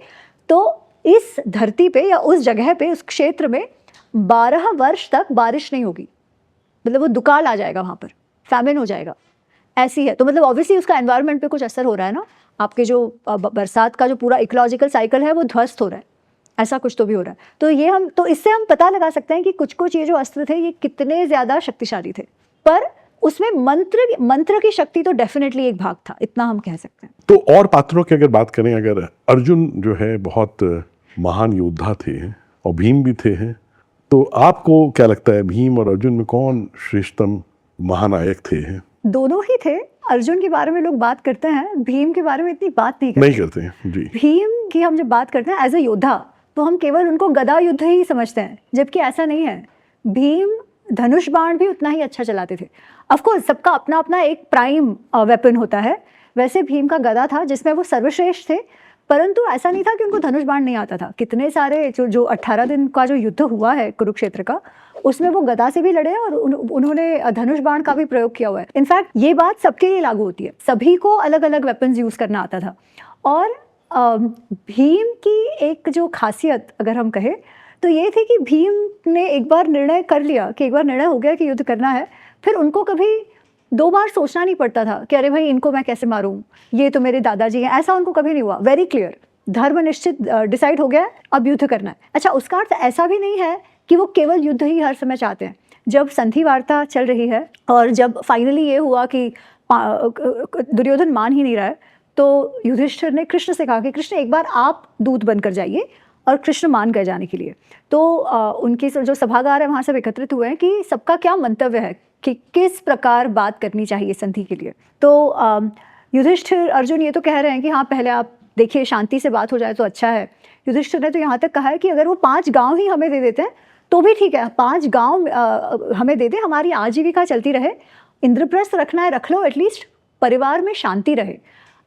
B: तो इस धरती पे या उस जगह पे, उस क्षेत्र में 12 वर्ष तक बारिश नहीं होगी, मतलब वो दुकाल आ जाएगा, वहाँ पर फैमिन हो जाएगा, ऐसी है। तो मतलब ऑब्वियसली उसका एनवायरनमेंट पे कुछ असर हो रहा है ना, आपके जो बरसात का जो पूरा इकोलॉजिकल साइकिल है वो ध्वस्त हो रहा है, ऐसा कुछ तो भी हो रहा है। तो इससे हम पता लगा सकते हैं कि कुछ कुछ ये जो अस्त्र थे ये कितने ज़्यादा शक्तिशाली थे, पर उसमें मंत्र की शक्ति तो डेफिनेटली एक भाग था, इतना हम कह सकते हैं।
A: तो और पात्रों की अगर बात करें, अगर अर्जुन जो है बहुत महान योद्धा थे और भीम भी थे, तो आपको क्या लगता है भीम और अर्जुन में कौन श्रेष्ठतम महानायक थे?
B: दोनों ही थे। अर्जुन के बारे में लोग बात करते हैं, भीम के बारे में इतनी बात नहीं करते
A: हैं जी।
B: भीम की हम जब बात करते हैं एज ए योद्धा तो हम केवल उनको गदा युद्ध ही समझते हैं, जबकि ऐसा नहीं है। भीम धनुष बाण भी उतना ही अच्छा चलाते थे। ऑफकोर्स सबका अपना अपना एक प्राइम वेपन होता है, वैसे भीम का गदा था जिसमें वो सर्वश्रेष्ठ थे, परंतु ऐसा नहीं था कि उनको धनुष बाण नहीं आता था। कितने सारे जो 18 दिन का जो युद्ध हुआ है कुरुक्षेत्र का, उसमें वो गदा से भी लड़े और उन्होंने धनुष बाण का भी प्रयोग किया हुआ है। इनफैक्ट ये बात सबके लिए लागू होती है, सभी को अलग अलग वेपन्स यूज करना आता था। और भीम की एक जो खासियत अगर हम कहें तो ये थी कि भीम ने एक बार निर्णय कर लिया कि एक बार निर्णय हो गया कि युद्ध करना है, फिर उनको कभी 2 बार सोचना नहीं पड़ता था कि अरे भाई इनको मैं कैसे मारूं, ये तो मेरे दादाजी हैं, ऐसा उनको कभी नहीं हुआ। वेरी क्लियर, धर्म निश्चित डिसाइड हो गया, अब युद्ध करना है। अच्छा, उसका अर्थ ऐसा भी नहीं है कि वो केवल युद्ध ही हर समय चाहते हैं। जब संधि वार्ता चल रही है और जब फाइनली ये हुआ कि दुर्योधन मान ही नहीं रहा है, तो युधिष्ठिर ने कृष्ण से कहा कि कृष्ण एक बार आप दूत बनकर जाइए, और कृष्ण मान गए जाने के लिए। तो उनके जो सभागार है वहाँ सब एकत्रित हुए हैं कि सबका क्या मंतव्य है कि किस प्रकार बात करनी चाहिए संधि के लिए। तो युधिष्ठिर अर्जुन ये तो कह रहे हैं कि हाँ पहले आप देखिए शांति से बात हो जाए तो अच्छा है। युधिष्ठिर ने तो यहाँ तक कहा है कि अगर वो 5 गांव ही हमें दे देते हैं तो भी ठीक है, 5 गांव हमें दे दें, हमारी आजीविका चलती रहे, इंद्रप्रस्थ रखना है रख लो, एटलीस्ट परिवार में शांति रहे।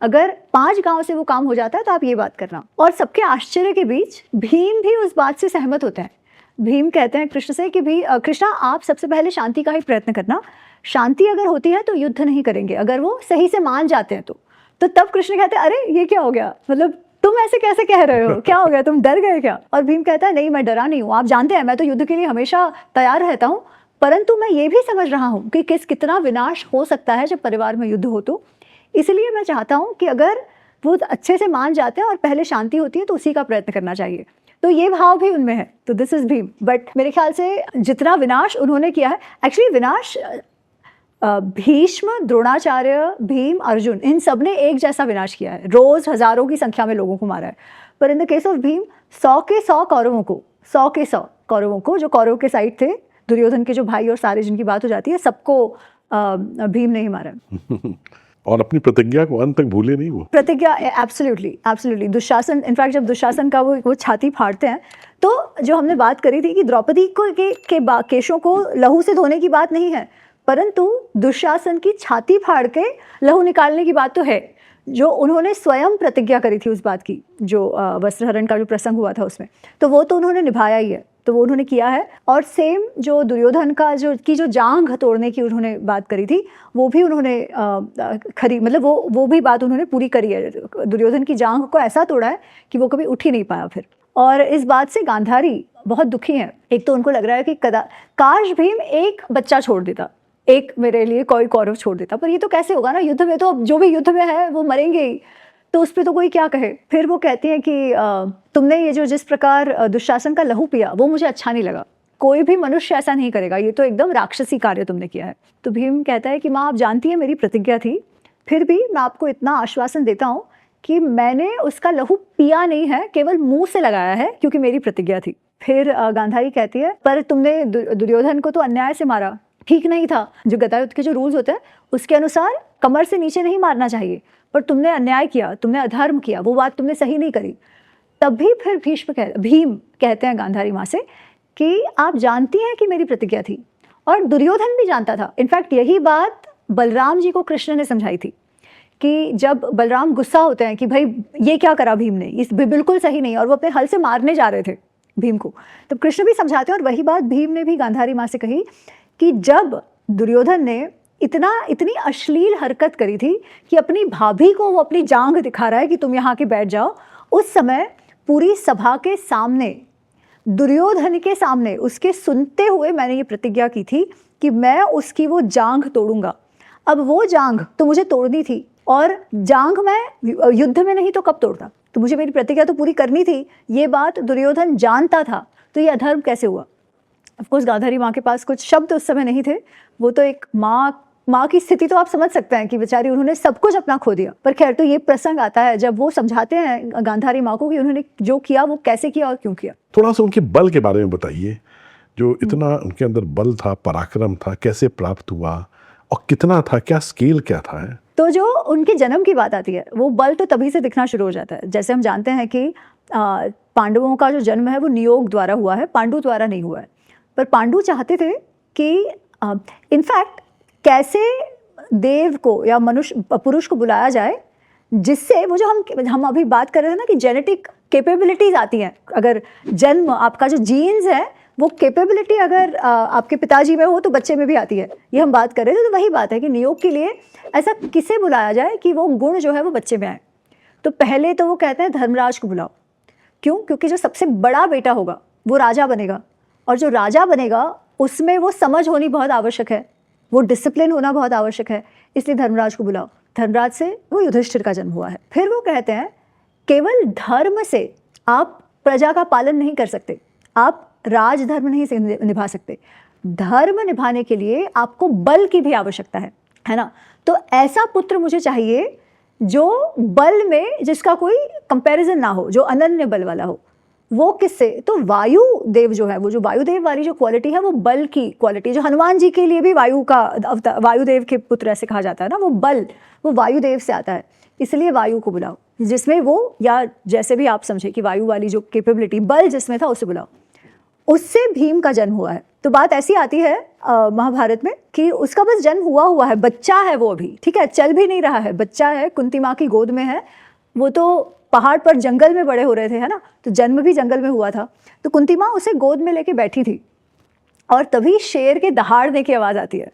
B: अगर 5 गांव से वो काम हो जाता है तो आप ये बात करना। और सबके आश्चर्य के बीच भीम भी उस बात से सहमत होते हैं। भीम कहते हैं कृष्ण से कि भी कृष्णा आप सबसे पहले शांति का ही प्रयत्न करना, शांति अगर होती है तो युद्ध नहीं करेंगे, अगर वो सही से मान जाते हैं तो तब कृष्ण कहते हैं अरे ये क्या हो गया, मतलब तुम ऐसे कैसे कह रहे हो, क्या हो गया, तुम डर गए क्या? और भीम कहता है नहीं मैं डरा नहीं हूँ, आप जानते हैं मैं तो युद्ध के लिए हमेशा तैयार रहता हूँ, परंतु मैं ये भी समझ रहा हूँ कि कितना विनाश हो सकता है जब परिवार में युद्ध हो, तो इसलिए मैं चाहता हूँ कि अगर वो अच्छे से मान जाते हैं और पहले शांति होती है तो उसी का प्रयत्न करना चाहिए। तो ये भाव भी उनमें है। तो दिस इज भीम। बट मेरे ख्याल से जितना विनाश उन्होंने किया है, एक्चुअली विनाश भीष्म, द्रोणाचार्य, भीम, अर्जुन, इन सब ने एक जैसा विनाश किया है, रोज हजारों की संख्या में लोगों को मारा है। पर in the case of Bhim 100 के 100 कौरवों को, 100 के 100 कौरवों को, जो कौरव के साइड थे, दुर्योधन के जो भाई और सारे जिनकी बात हो जाती है, सबको भीम ने ही मारा।
A: और अपनी प्रतिज्ञा को अंत तक भूले नहीं वो। प्रतिज्ञा
B: एब्सोल्युटली दुशासन, इनफैक्ट जब दुशासन का वो छाती फाड़ते हैं, तो जो हमने बात करी थी कि द्रौपदी को के केशों को लहू से धोने की बात नहीं है, परंतु दुशासन की छाती फाड़ के लहू निकालने की बात तो है, जो उन्होंने स्वयं प्रतिज्ञा करी थी उस बात की, जो वस्त्रहरण का जो प्रसंग हुआ था उसमें, तो वो तो उन्होंने निभाया ही है, तो वो उन्होंने किया है। और सेम जो दुर्योधन का जो जांघ तोड़ने की उन्होंने बात करी थी, वो भी उन्होंने मतलब वो भी बात उन्होंने पूरी करी है। दुर्योधन की जांघ को ऐसा तोड़ा है कि वो कभी उठ ही नहीं पाया फिर। और इस बात से गांधारी बहुत दुखी हैं। एक तो उनको लग रहा है कि काश भीम एक बच्चा छोड़ देता, एक मेरे लिए कोई कौरव छोड़ देता, पर ये तो कैसे होगा ना, युद्ध में तो जो भी युद्ध में है वो मरेंगे ही, तो उस पर तो कोई क्या कहे। फिर वो कहती हैं कि तुमने ये जो जिस प्रकार दुशासन का लहू पिया वो मुझे अच्छा नहीं लगा, कोई भी मनुष्य ऐसा नहीं करेगा, ये तो एकदम राक्षसी कार्य तुमने किया है। तो भीम कहता है कि माँ आप जानती हैं मेरी प्रतिज्ञा थी, फिर भी मैं आपको इतना आश्वासन देता हूँ कि मैंने उसका लहू पिया नहीं है, केवल मुंह से लगाया है, क्योंकि मेरी प्रतिज्ञा थी। फिर गांधारी कहती है पर तुमने दुर्योधन को तो अन्याय से मारा, ठीक नहीं था, जो गदायुद्ध के जो रूल्स होते हैं उसके अनुसार कमर से नीचे नहीं मारना चाहिए, पर तुमने अन्याय किया, तुमने अधर्म किया, वो बात तुमने सही नहीं करी। तब भी फिर भीम कहते हैं गांधारी माँ से कि आप जानती हैं कि मेरी प्रतिज्ञा थी, और दुर्योधन भी जानता था। इनफैक्ट यही बात बलराम जी को कृष्ण ने समझाई थी कि जब बलराम गुस्सा होते हैं कि भाई ये क्या करा भीम ने, इस बिल्कुल सही नहीं, और वो अपने हल से मारने जा रहे थे भीम को, तब कृष्ण भी समझाते हैं। और वही बात भीम ने भी गांधारी माँ से कही कि जब दुर्योधन ने इतनी अश्लील हरकत करी थी कि अपनी भाभी को वो अपनी जांघ दिखा रहा है कि तुम यहाँ के बैठ जाओ, उस समय पूरी सभा के सामने, दुर्योधन के सामने, उसके सुनते हुए मैंने ये प्रतिज्ञा की थी कि मैं उसकी वो जांघ तोड़ूंगा। अब वो जांघ तो मुझे तोड़नी थी, और जांघ मैं युद्ध में नहीं तो कब तोड़ता, तो मुझे मेरी प्रतिज्ञा तो पूरी करनी थी। ये बात दुर्योधन जानता था, तो ये अधर्म कैसे हुआ? ऑफकोर्स गांधारी माँ के पास कुछ शब्द उस समय नहीं थे, वो तो एक माँ की स्थिति तो आप समझ सकते हैं कि बेचारी उन्होंने सब कुछ अपना खो दिया। पर खैर, तो ये प्रसंग आता है जब वो समझाते हैं गांधारी माँ को कि उन्होंने जो किया वो कैसे किया और क्यों किया।
A: थोड़ा सा उनके बल के बारे में बताइए, जो इतना उनके अंदर बल था, पराक्रम था, कैसे प्राप्त हुआ और कितना था, क्या स्केल क्या था है?
B: तो जो उनके जन्म की बात आती है, वो बल तो तभी से दिखना शुरू हो जाता है। जैसे हम जानते हैं कि पांडवों का जो जन्म है वो नियोग द्वारा हुआ है, पांडु द्वारा नहीं हुआ है। पर पांडु चाहते थे कि इनफैक्ट कैसे देव को या मनुष्य पुरुष को बुलाया जाए जिससे वो जो हम अभी बात कर रहे थे ना कि जेनेटिक कैपेबिलिटीज आती हैं। अगर जन्म आपका जो जीन्स है वो कैपेबिलिटी अगर आपके पिताजी में हो तो बच्चे में भी आती है, ये हम बात कर रहे थे। तो वही बात है कि नियोग के लिए ऐसा किसे बुलाया जाए कि वो गुण जो है वो बच्चे में आए। तो पहले तो वो कहते हैं धर्मराज को बुलाओ। क्यों? क्योंकि जो सबसे बड़ा बेटा होगा वो राजा बनेगा, और जो राजा बनेगा उसमें वो समझ होनी बहुत आवश्यक है, वो डिसिप्लिन होना बहुत आवश्यक है, इसलिए धर्मराज को बुलाओ। धर्मराज से वो युधिष्ठिर का जन्म हुआ है। फिर वो कहते हैं केवल धर्म से आप प्रजा का पालन नहीं कर सकते, आप राजधर्म नहीं निभा सकते। धर्म निभाने के लिए आपको बल की भी आवश्यकता है ना। तो ऐसा पुत्र मुझे चाहिए जो बल में जिसका कोई कंपैरिजन ना हो, जो अनन्य बल वाला हो। वो किससे? तो वायु देव जो है, वो जो वायुदेव वाली जो क्वालिटी है वो बल की क्वालिटी, जो हनुमान जी के लिए भी वायुदेव के पुत्र ऐसे कहा जाता है ना, वो बल वो वायुदेव से आता है, इसलिए वायु को बुलाओ, जिसमें वो, या जैसे भी आप समझे कि वायु वाली जो कैपेबिलिटी बल जिसमें था उसे बुलाओ। उससे भीम का जन्म हुआ है। तो बात ऐसी आती है महाभारत में कि उसका बस जन्म हुआ है, बच्चा है वो अभी, ठीक है, चल भी नहीं रहा है, बच्चा है, कुंती माँ की गोद में है। वो तो पहाड़ पर जंगल में बड़े हो रहे थे, है ना, तो जन्म भी जंगल में हुआ था। तो कुंती माँ उसे गोद में लेके बैठी थी और तभी शेर के दहाड़ने की आवाज़ आती है।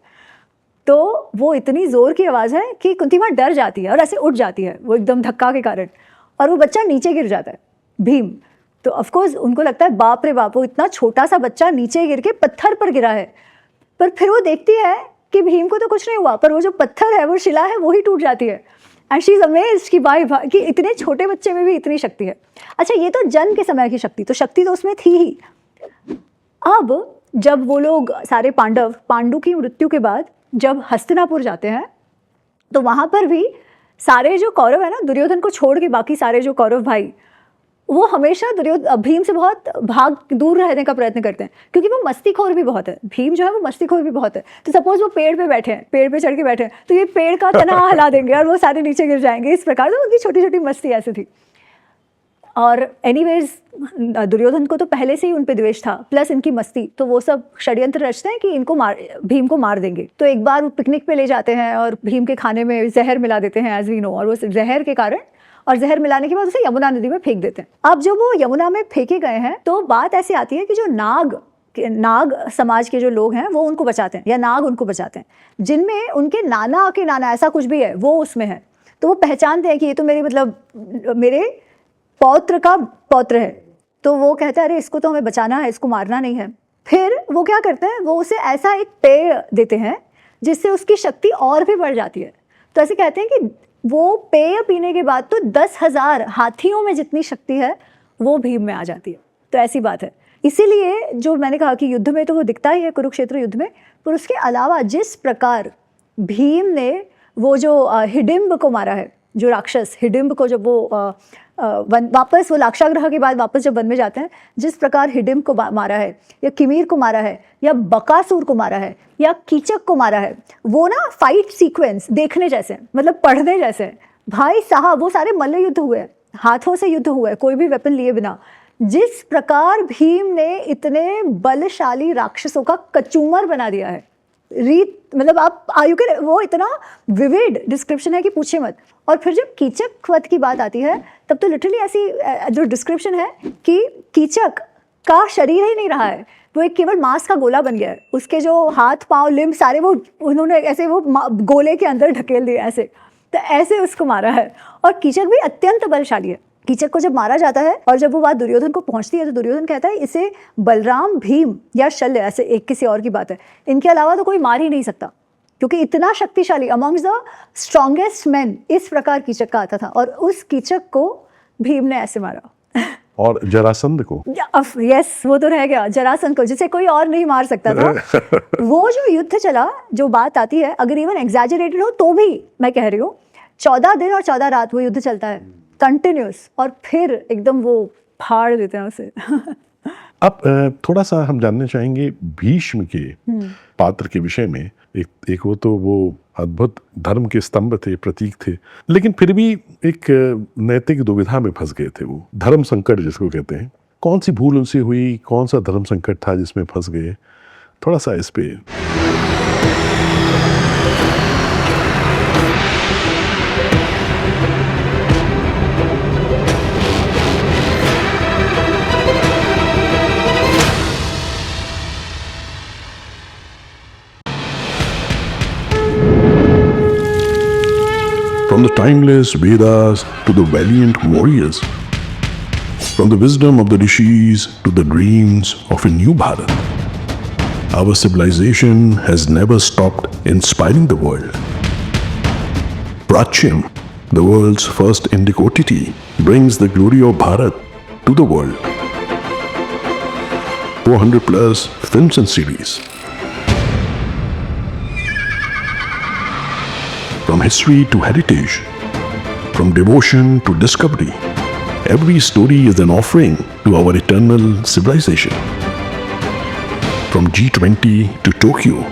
B: तो वो इतनी ज़ोर की आवाज़ है कि कुंती माँ डर जाती है और ऐसे उठ जाती है वो एकदम धक्का के कारण, और वो बच्चा नीचे गिर जाता है, भीम। तो ऑफकोर्स उनको लगता है बाप रे बाप, वो इतना छोटा सा बच्चा नीचे गिर के पत्थर पर गिरा है। पर फिर वो देखती है कि भीम को तो कुछ नहीं हुआ, पर वो जो पत्थर है, वो शिला है, वो ही टूट जाती है। एंड शी इज अमेज्ड कि भाई कि इतने छोटे बच्चे में भी इतनी शक्ति है। अच्छा, ये तो जन्म के समय की शक्ति, तो शक्ति तो उसमें थी ही। अब जब वो लोग सारे पांडु की मृत्यु के बाद जब हस्तिनापुर जाते हैं, तो वहाँ पर भी सारे जो कौरव है ना, दुर्योधन को छोड़ के बाकी सारे जो कौरव भाई, वो हमेशा भीम से बहुत दूर रहने का प्रयत्न करते हैं, क्योंकि वो मस्तीखोर भी बहुत है। भीम जो है वो मस्तीखोर भी बहुत है। तो सपोज वो पेड़ पे बैठे हैं, पेड़ पे चढ़ के बैठे हैं, तो ये पेड़ का तना हिला देंगे और वो सारे नीचे गिर जाएंगे, इस प्रकार से उनकी छोटी छोटी मस्ती ऐसी थी। और एनीवेज दुर्योधन को तो पहले से ही उन पे द्वेष था, प्लस इनकी मस्ती, तो वो सब षड्यंत्र रचते हैं कि इनको भीम को मार देंगे। तो एक बार वो पिकनिक पे ले जाते हैं और भीम के खाने में जहर मिला देते हैं, एज वी नो, और वो जहर के कारण, और जहर मिलाने के बाद उसे यमुना नदी में फेंक देते हैं। अब जब वो यमुना में फेंके गए हैं, तो बात ऐसी आती है कि जो नाग समाज के जो लोग हैं वो उनको बचाते हैं, या नाग उनको बचाते हैं, जिनमें उनके नाना के नाना ऐसा कुछ भी है वो उसमें है। तो वो पहचानते हैं कि ये तो मेरे पौत्र का पौत्र है। तो वो कहते हैं अरे इसको तो हमें बचाना है, इसको मारना नहीं है। फिर वो क्या करते हैं, वो उसे ऐसा एक पेय देते हैं जिससे उसकी शक्ति और भी बढ़ जाती है। तो ऐसे कहते हैं कि वो पेय पीने के बाद तो 10,000 हाथियों में जितनी शक्ति है वो भीम में आ जाती है। तो ऐसी बात है। इसीलिए जो मैंने कहा कि युद्ध में तो वो दिखता ही है, कुरुक्षेत्र युद्ध में, पर उसके अलावा जिस प्रकार भीम ने वो जो हिडिंब को मारा है, जो राक्षस हिडिंब को, जब वो वापस वो लाक्षागृह के बाद वापस जब वन में जाते हैं, जिस प्रकार हिडिंब को मारा है, या किमीर को मारा है, या बकासुर को मारा है, या कीचक को मारा है, वो ना फाइट सीक्वेंस देखने जैसे, मतलब पढ़ने जैसे। भाई साहब, वो सारे मल्ल युद्ध हुए, हाथों से युद्ध हुए, कोई भी वेपन लिए बिना। जिस प्रकार भीम ने इतने बलशाली राक्षसों का कचूमर बना दिया है, मतलब आप आयु के, वो इतना विविड डिस्क्रिप्शन है कि पूछिए मत। और फिर जब कीचक वध की बात आती है, तब तो लिटरली ऐसी जो डिस्क्रिप्शन है कि कीचक का शरीर ही नहीं रहा है, वो एक केवल मांस का गोला बन गया है। उसके जो हाथ पांव लिम्ब सारे वो उन्होंने ऐसे वो गोले के अंदर ढकेल दिए ऐसे, तो ऐसे उसको मारा है। और कीचक भी अत्यंत बलशाली है। कीचक को जब मारा जाता है और जब वो बात दुर्योधन को पहुंचती है, तो दुर्योधन कहता है इसे बलराम, भीम या शल्य, ऐसे एक किसी और की बात है, इनके अलावा तो कोई मार ही नहीं सकता, क्योंकि इतना शक्तिशाली, अमंग्स द स्ट्रॉन्गेस्ट मैन, इस प्रकार कीचक का आता था। और उस कीचक को भीम ने ऐसे मारा।
A: और जरासंध को,
B: यस, वो तो रह गया, जरासंध को, जिसे कोई और नहीं मार सकता था। वो जो युद्ध चला, जो बात आती है, अगर इवन एग्जैजरेटेड हो तो भी मैं कह रही हूँ, 14 दिन और 14 रात वो युद्ध चलता है कंटिन्यूस, और फिर एकदम वो फाड़ देते हैं उसे।
A: अब थोड़ा सा हम जानना चाहेंगे भीष्म के पात्र के विषय में। एक वो अद्भुत धर्म के स्तंभ थे, प्रतीक थे, लेकिन फिर भी एक नैतिक दुविधा में फंस गए थे। वो धर्म संकट जिसको कहते हैं, कौन सी भूल उनसे हुई, कौन सा धर्म संकट था जिसमें फंस गए, थोड़ा सा इस पे। From the timeless Vedas to the valiant warriors, from the wisdom of the rishis to the dreams of a new Bharat, our civilization has never stopped inspiring the world. Prachyam, the world's first Indic OTT, brings the glory of Bharat to the world. 400 plus films and series. From history to heritage, from devotion to discovery, every story is an offering to our eternal civilization. From G20 to Tokyo,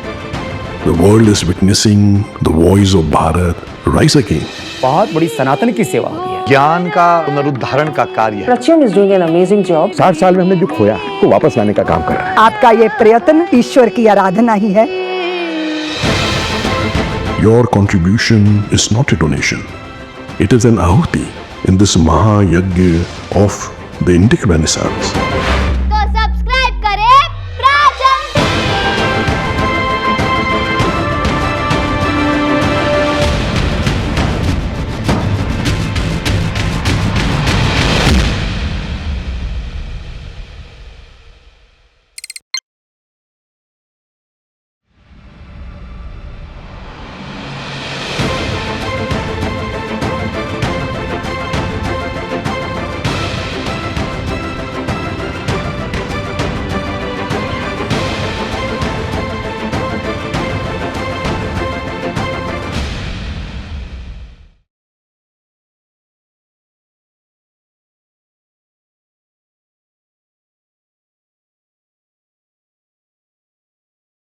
A: the world is witnessing the voice of Bharat rise again.
C: बहुत बड़ी सनातन की सेवा हो रही है, ज्ञान का पुनरुद्धारण का कार्य है।
D: Prachyam is doing an amazing job.
E: 60 साल में हमने जो खोया वो वापस लाने का काम कर रहा है।
D: आपका ये प्रयत्न ईश्वर की आराधना ही है।
A: Your contribution is not a donation. It is an ahuti in this Mahayagya of the Indic Renaissance.